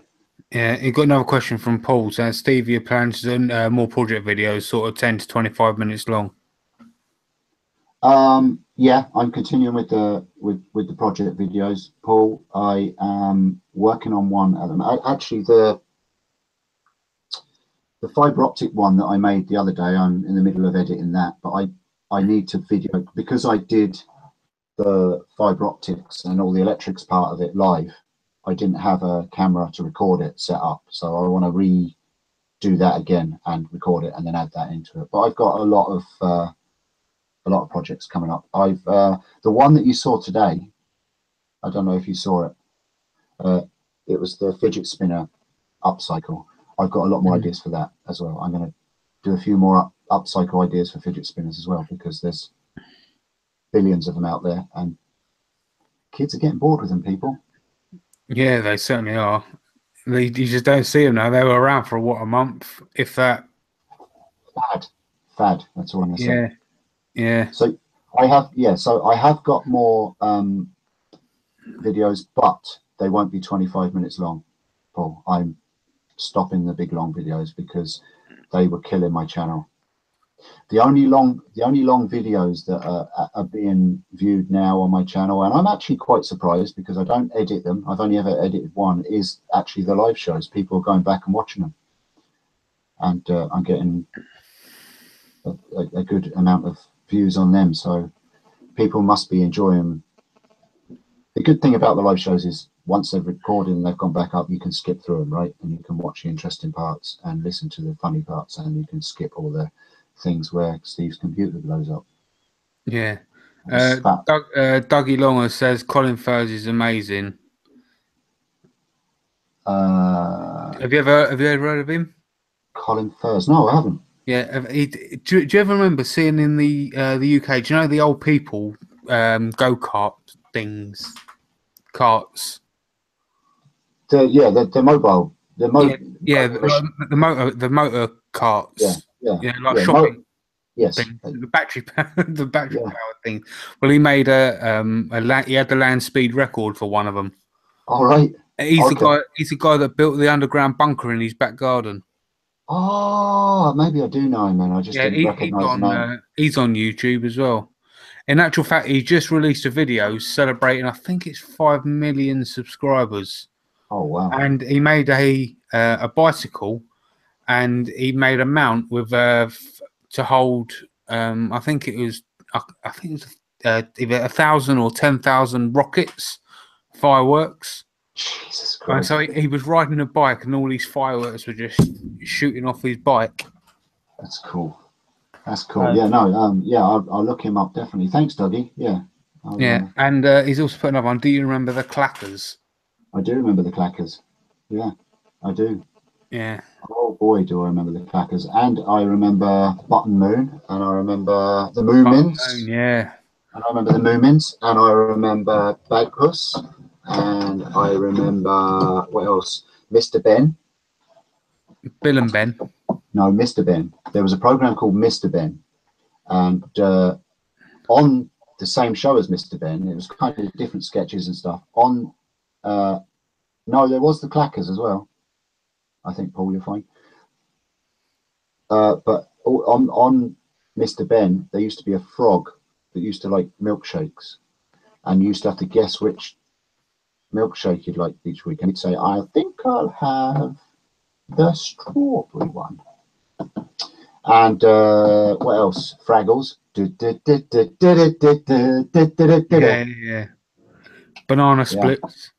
Yeah, you got another question from Paul saying, Steve, your plans on more project videos, sort of 10 to 25 minutes long. Yeah, I'm continuing with the project videos, Paul. I am working on one at them. Actually, the fiber optic one that I made the other day, I'm in the middle of editing that, but I need to video, because I did the fiber optics and all the electrics part of it live. I didn't have a camera to record it set up, so I want to redo that again and record it and then add that into it. But I've got a lot of projects coming up. I've the one that you saw today, I don't know if you saw it. It was the fidget spinner upcycle. I've got a lot more ideas for that as well. I'm going to do a few more upcycle ideas for fidget spinners as well, because there's billions of them out there, and kids are getting bored with them, people. Yeah, they certainly are. You just don't see them now. They were around for a month, if that. Fad. That's all I'm going to say. Yeah. So I have got more videos, but they won't be 25 minutes long, Paul. I'm stopping the big long videos because they were killing my channel. The only long videos that are being viewed now on my channel, and I'm actually quite surprised because I don't edit them, I've only ever edited one, is actually the live shows. People are going back and watching them, and I'm getting a good amount of views on them, so people must be enjoying. The good thing about the live shows is once they've recorded and they've gone back up, you can skip through them, right? And you can watch the interesting parts and listen to the funny parts, and you can skip all the things where Steve's computer blows up. Yeah. Dougie Longer says Colin Furze is amazing. Have you ever heard of him? Colin Furze? No, I haven't. Yeah. Do you ever remember seeing in the UK? Do you know the old people go-kart things, carts? The mobile. The motor carts. Yeah. Like shopping. Yes. Thing, the battery powered thing. Well, he made he had the land speed record for one of them. All right. He's the guy that built the underground bunker in his back garden. Oh, maybe I do know him, man. I just didn't recognise the name. He's on YouTube as well. In actual fact, he just released a video celebrating, I think it's 5 million subscribers. Oh wow! And he made a bicycle, and he made a mount with to hold. I think it was either 1,000 or 10,000 rockets, fireworks. Jesus Christ! And so he was riding a bike, and all these fireworks were just shooting off his bike. That's cool. That's cool. Yeah, no, I'll look him up definitely. Thanks, Dougie. Yeah. And he's also put another one. Do you remember the clackers? I do remember the clackers. Yeah, I do. Yeah. Oh boy, do I remember the clackers. And I remember Button Moon, and I remember the Moomins. Yeah. And I remember the Moomins, and I remember Bagpuss, and I remember, what else? Mr. Ben. Bill and Ben. No, Mr. Ben. There was a program called Mr. Ben, and on the same show as Mr. Ben, it was kind of different sketches and stuff. On, no, there was the clackers as well. I think, Paul, you're fine. But on Mr. Ben, there used to be a frog that used to like milkshakes, and you used to have to guess which milkshake you'd like each week. And he'd say, I think I'll have the strawberry one. And what else? Fraggles. Yeah. Banana splits.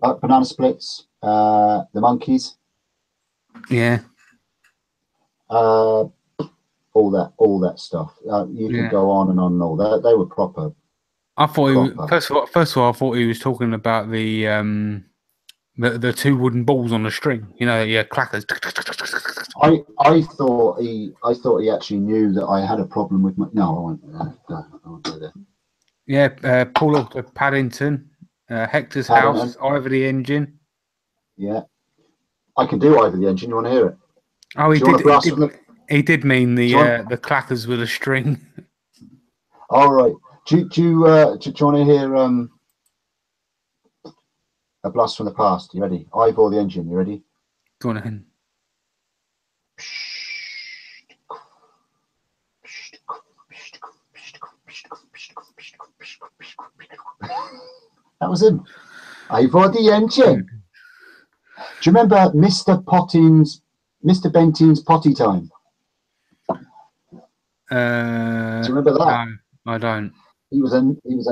Banana splits. The monkeys. Yeah. All that stuff. You could go on and on and all that. They were proper. I thought first of all, I thought he was talking about the two wooden balls on the string. You know, clackers. I thought he actually knew that I had a problem with my. No, I won't go there. Yeah, Paul up to Paddington, Hector's house, Ivor the engine. Yeah, I can do Ivor the engine. You want to hear it? Oh, he did mean the clackers with a string. All right. Do you want to hear a blast from the past? You ready? Ivor the engine. You ready? Go on ahead. That was him. Ivor the engine. Do you remember Mr. Bentine's potty time? Do you remember that? No, I don't. He was a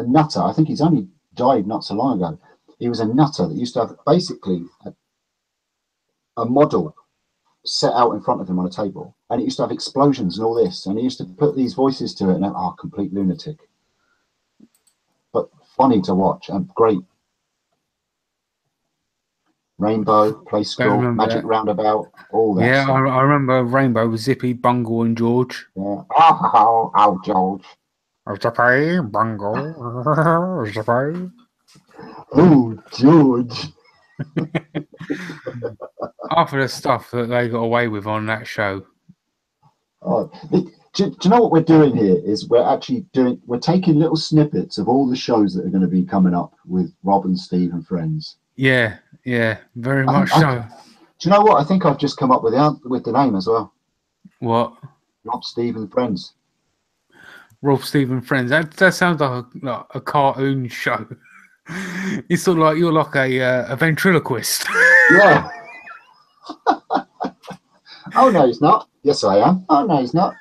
nutter. I think he's only died not so long ago. He was a nutter that used to have basically a model set out in front of him on a table, and it used to have explosions and all this, and he used to put these voices to it, and complete lunatic, but funny to watch and great. Rainbow, Play School, Magic Roundabout, all that. Yeah, I remember Rainbow with Zippy, Bungle, and George. Yeah. Oh, George. Zippy, Bungle, Zippy. Oh, George. Half of the stuff that they got away with on that show. Oh, do you know what we're doing here? Is we're taking little snippets of all the shows that are going to be coming up with Rob and Steve and friends. Yeah, very much so. Do you know what? I think I've just come up with the name as well. What? Rob, Steve and Friends. Rob, Steve and Friends. That sounds like a cartoon show. It's sort of like you're like a ventriloquist. Yeah. Oh no, he's not. Yes, I am. Oh no, he's not.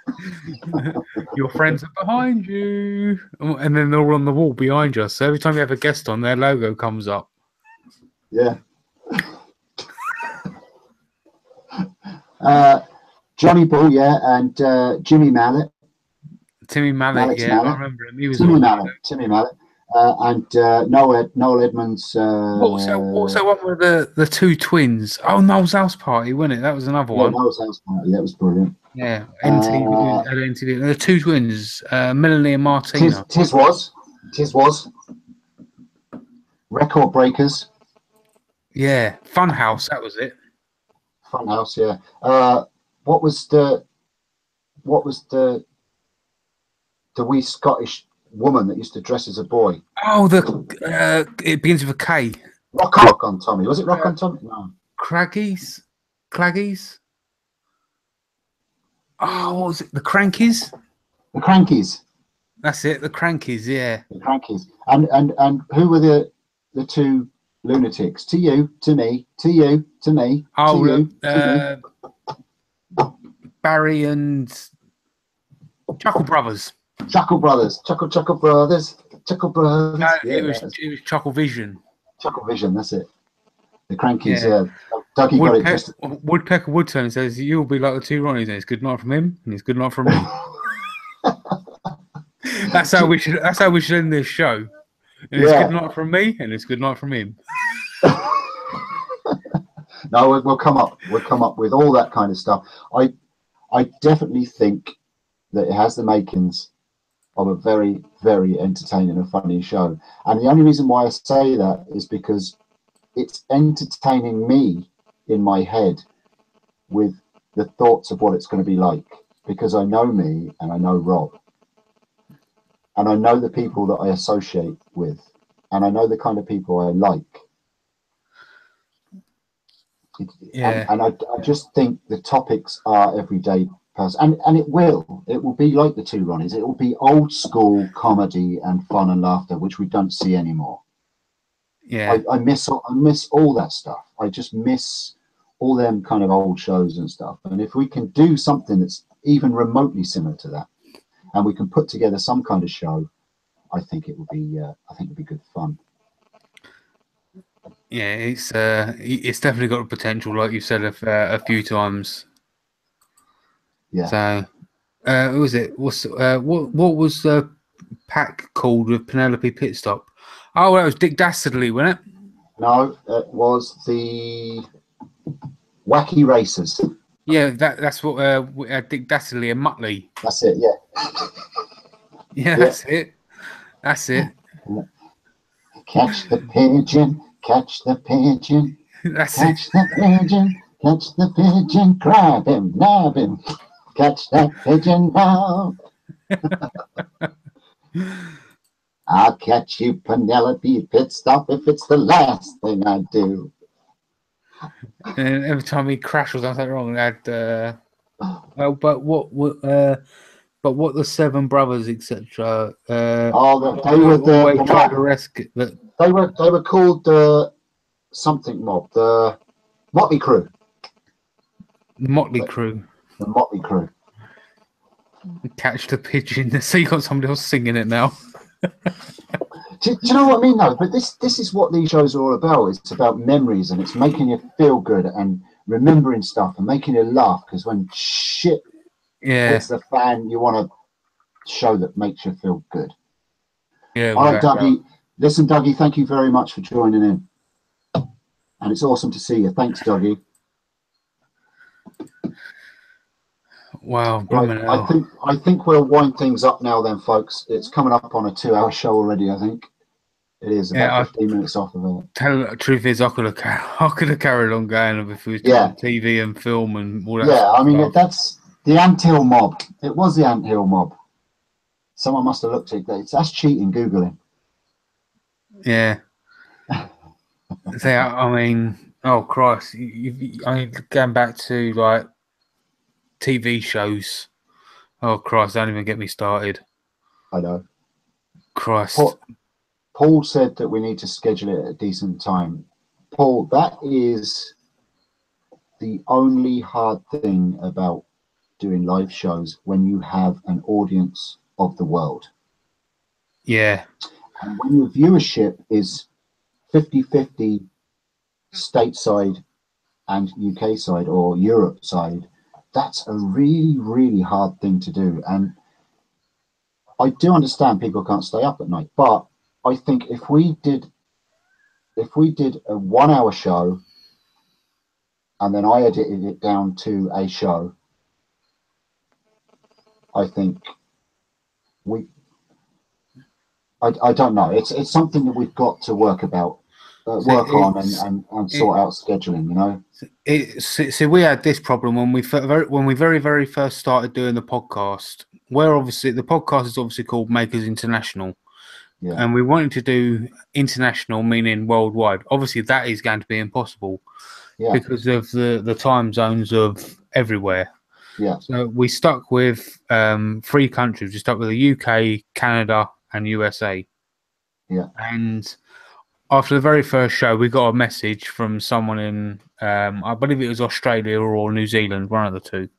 Your friends are behind you, and then they're on the wall behind you. So every time you have a guest on, their logo comes up. Yeah. Johnny Bull, yeah, and Jimmy Mallet. Timmy Mallet, Mallet. I remember him. He was Timmy Mallet. And Noel Edmonds. What was that one with the two twins? Oh, Noel's House Party, wasn't it? That was another one. Noel's House Party, that was brilliant. Yeah, NTV. The two twins, Melanie and Martina. Tis was. Record Breakers. Yeah, Funhouse, that was it. Funhouse, yeah. What was the wee Scottish woman that used to dress as a boy? Oh, it begins with a K. Rock on Tommy. Was it Rock on Tommy? No. Claggies. Oh, what was it? The Crankies. The Crankies. That's it. The Crankies. Yeah. The Crankies. And who were the two lunatics? To you, to me, to you, to me. Oh, to you, to me. Barry and Chuckle Brothers. Chuckle Brothers. No, it was Chuckle Vision. Chuckle Vision, that's it. The Crankies, yeah. Dougie got it just... Woodpecker Woodturning says you'll be like the two Ronnies, and it's good night from him, and it's good night from me. That's how we should end this show. And it's good night from me, and it's good night from him. No, we'll come up with all that kind of stuff. I definitely think that it has the makings of a very, very entertaining and funny show. And the only reason why I say that is because it's entertaining me in my head with the thoughts of what it's going to be like, because I know me and I know Rob. And I know the people that I associate with. And I know the kind of people I like. Yeah. And I just think the topics are everyday person. And it will be like the two Ronnies. It will be old school comedy and fun and laughter, which we don't see anymore. Yeah. I miss all that stuff. I just miss all them kind of old shows and stuff. And if we can do something that's even remotely similar to that, and we can put together some kind of show, I think it would be good fun. Yeah, it's definitely got the potential, like you said a few times. Yeah. So, who was it? What was the pack called with Penelope Pitstop? Oh, well, that was Dick Dastardly, wasn't it? No, it was the Wacky Racers. Yeah, that's what Dick Dastardly and Muttley. That's it. Yeah. Yeah, that's it. That's it. Catch the pigeon, catch the pigeon, That's catch it. the pigeon, catch the pigeon, grab him, nab him, catch that pigeon now. I'll catch you, Penelope Pitstop, if it's the last thing I do. And every time he crashed or something wrong, had but what the Seven Brothers, etc. They were always try to rescue. They were called the something mob, the Motley Crew. Motley Crew. The Motley Crew. Catch the pigeon. So you got somebody else singing it now. Do you know what I mean, though? But this is what these shows are all about. It's about memories, and it's making you feel good and remembering stuff and making you laugh. Because when shit hits the fan, you want a show that makes you feel good. Yeah. All right, Dougie. Listen, Dougie, thank you very much for joining in. And it's awesome to see you. Thanks, Dougie. Wow, right, I think we'll wind things up now then, folks. It's coming up on a 2-hour show already, I think. It is about 15 minutes off of it. The truth is, I could have carried on going if we was doing TV and film and all that. Yeah, I mean, that's the Anthill mob. It was the Anthill mob. Someone must have looked at it. That's cheating, Googling. Yeah. So, I mean, oh Christ! I mean, going back to like TV shows. Oh Christ! Don't even get me started. I know. Christ. Paul said that we need to schedule it at a decent time. Paul, that is the only hard thing about doing live shows when you have an audience of the world. Yeah. And when your viewership is 50-50 stateside and UK side or Europe side, that's a really, really hard thing to do. And I do understand people can't stay up at night, but I think if we did a 1-hour show and then I edited it down to a show, I think I don't know. It's something that we've got to work on and sort out scheduling. You know. See, we had this problem when we very, very first started doing the podcast. Where obviously the podcast is obviously called Makers International, and we wanted to do international, meaning worldwide. Obviously, that is going to be impossible because of the time zones of everywhere. Yeah. So we stuck with 3 countries. We stuck with the UK, Canada, and USA. Yeah. And after the very first show, we got a message from someone in, I believe it was Australia or New Zealand, one of the two,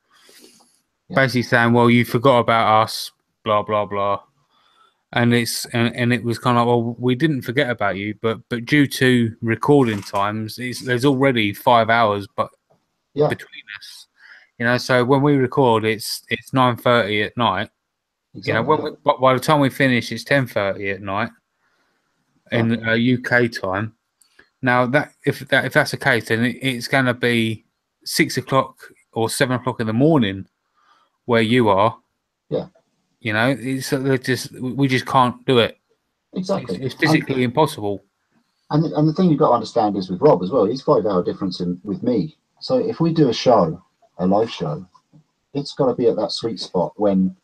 basically saying, "Well, you forgot about us, blah blah blah," and it was kind of like, "Well, we didn't forget about you, but due to recording times, there's already 5 hours, between us, you know. So when we record, it's 9:30 at night." Exactly. You know, by the time we finish, it's 10:30 at night in UK time. Now if that's the case, then it's going to be 6 o'clock or 7 o'clock in the morning where you are. Yeah. You know, we just can't do it. Exactly. It's physically impossible. And the thing you've got to understand is with Rob as well, he's 5 hour difference with me. So if we do a live show, it's got to be at that sweet spot when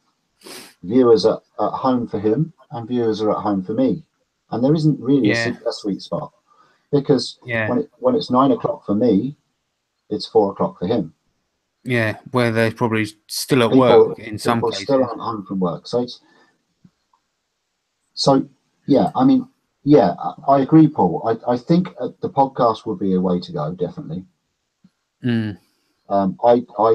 viewers are at home for him and viewers are at home for me. And there isn't really a sweet spot, because when it's 9 o'clock for me, it's 4 o'clock for him. Yeah, where they're probably still at work in some cases. People still aren't home from work. So yeah, I mean, yeah, I agree, Paul. I think the podcast would be a way to go, definitely. I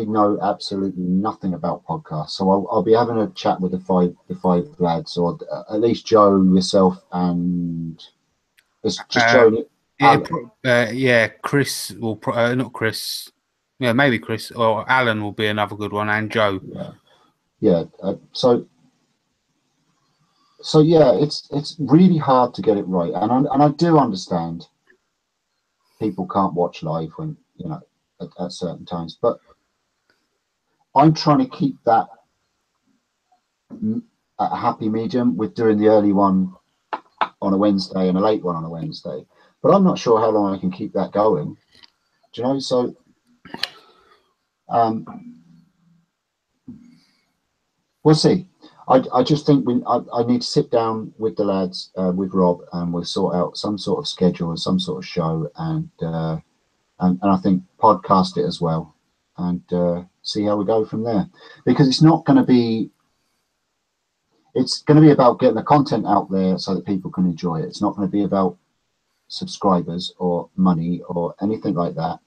know absolutely nothing about podcasts, so I'll be having a chat with the five lads, or at least Joe, yourself, and it's just Joe. Chris will not Chris. Yeah, maybe Chris or Alan will be another good one, and Joe. Yeah. So yeah, it's really hard to get it right, and I do understand people can't watch live when at certain times, but I'm trying to keep that a happy medium with doing the early one on a Wednesday and a late one on a Wednesday. But I'm not sure how long I can keep that going. Do you know? So we'll see. I just think I need to sit down with the lads, with Rob, and we'll sort out some sort of schedule or some sort of show, and I think podcast it as well, and see how we go from there. Because it's not going to be. It's going to be about getting the content out there so that people can enjoy it. It's not going to be about subscribers or money or anything like that.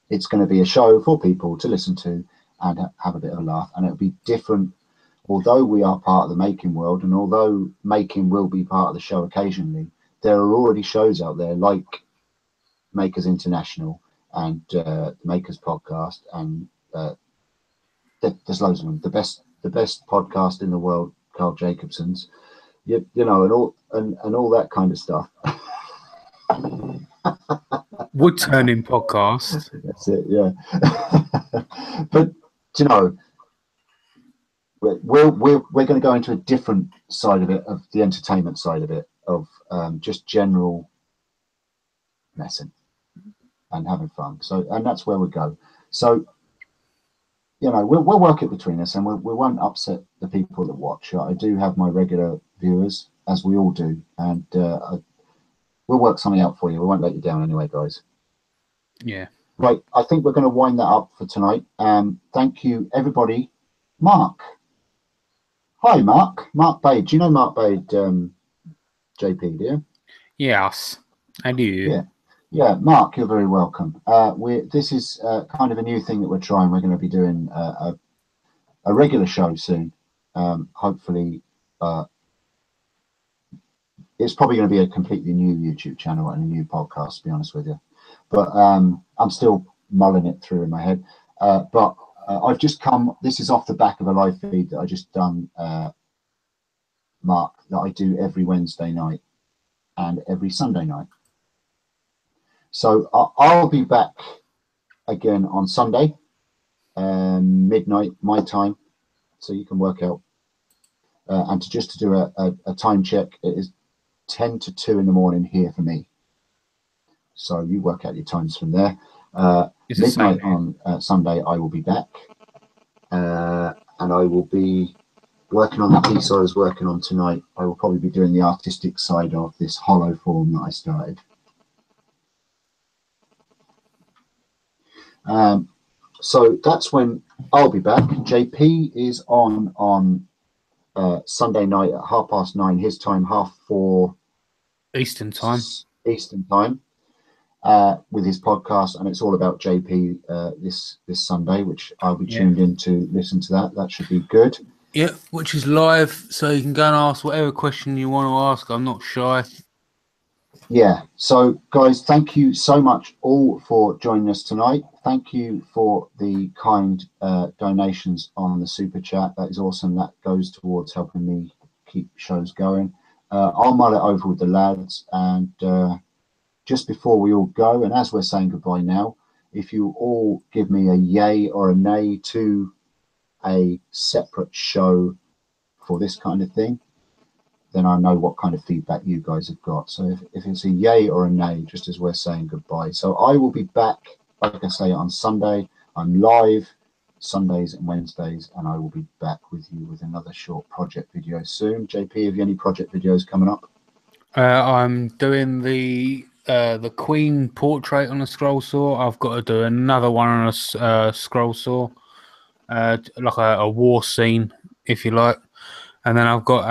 It's going to be a show for people to listen to and have a bit of a laugh, and it'll be different. Although we are part of the making world, and although making will be part of the show occasionally, there are already shows out there like Makers International and Makers Podcast, and there's loads of them. The best podcast in the world, Carl Jacobson's, you know, and all that kind of stuff. Woodturning podcast. That's it, yeah. But you know, we're going to go into a different side of it, of the entertainment side of it, of just general messing and having fun. So, and that's where we go. So, you know, we'll work it between us, and we won't upset the people that watch. I do have my regular viewers, as we all do, and we'll work something out for you. We won't let you down anyway, guys. Yeah. Right. I think we're going to wind that up for tonight. Thank you, everybody. Mark. Hi, Mark. Mark Bade. Do you know Mark Bade, JP, do you? Yes, I do. Yeah, Mark, you're very welcome. This is kind of a new thing that we're trying. We're going to be doing a regular show soon. Hopefully, it's probably going to be a completely new YouTube channel and a new podcast, to be honest with you. But I'm still mulling it through in my head. But I've just come, this is off the back of a live feed that I just done, Mark, that I do every Wednesday night and every Sunday night. So I'll be back again on Sunday, midnight my time, so you can work out. And to do a time check, it is 10 to 2 in the morning here for me. So you work out your times from there. Midnight on Sunday, I will be back. And I will be working on the piece I was working on tonight. I will probably be doing the artistic side of this hollow form that I started. So that's when I'll be back. JP is on Sunday night at 9:30 his time, 4:30 Eastern time. With his podcast, and it's all about JP this Sunday, which I'll be tuned in to listen to that. That should be good. Yeah, which is live, so you can go and ask whatever question you want to ask. I'm not shy. Yeah. So, guys, thank you so much all for joining us tonight. Thank you for the kind donations on the super chat. That is awesome. That goes towards helping me keep shows going. I'll mull it over with the lads, and just before we all go, and as we're saying goodbye now, if you all give me a yay or a nay to a separate show for this kind of thing, then I know what kind of feedback you guys have got. So if it's a yay or a nay, just as we're saying goodbye. So I will be back, like I say, on Sunday. I'm live Sundays and Wednesdays, and I will be back with you with another short project video soon. JP, have you any project videos coming up? I'm doing the Queen portrait on a scroll saw. I've got to do another one on a scroll saw, like a war scene, if you like. And then I've got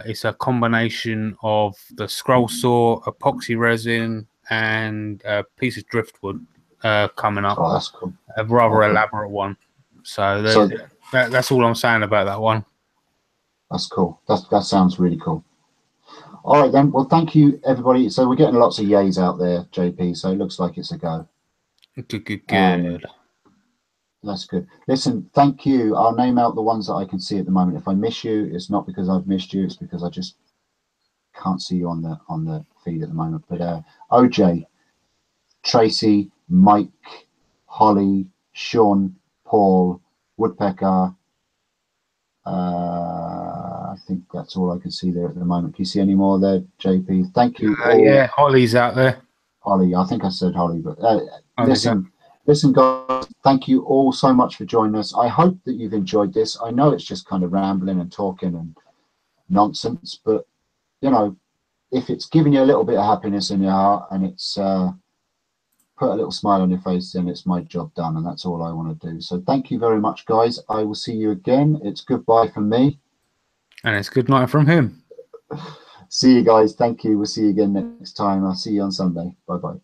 it's a combination of the scroll saw, epoxy resin, and a piece of driftwood coming up. Oh, that's cool. A rather elaborate one. So that's all I'm saying about that one. That's cool. That sounds really cool. All right then. Well, thank you everybody. So we're getting lots of yays out there, JP. So it looks like it's a go. Good. That's good. Listen, thank you. I'll name out the ones that I can see at the moment. If I miss you, it's not because I've missed you. It's because I just can't see you on the feed at the moment. But OJ, Tracy, Mike, Holly, Sean, Paul, Woodpecker. I think that's all I can see there at the moment. Can you see any more there, JP? Thank you. Yeah, Holly's out there. Holly, I think I said Holly, but listen, guys, thank you all so much for joining us. I hope that you've enjoyed this. I know it's just kind of rambling and talking and nonsense, but you know, if it's giving you a little bit of happiness in your heart and it's put a little smile on your face, then it's my job done, and that's all I want to do. So thank you very much, guys. I will see you again. It's goodbye from me. And it's good night from him. See you guys. Thank you. We'll see you again next time. I'll see you on Sunday. Bye-bye.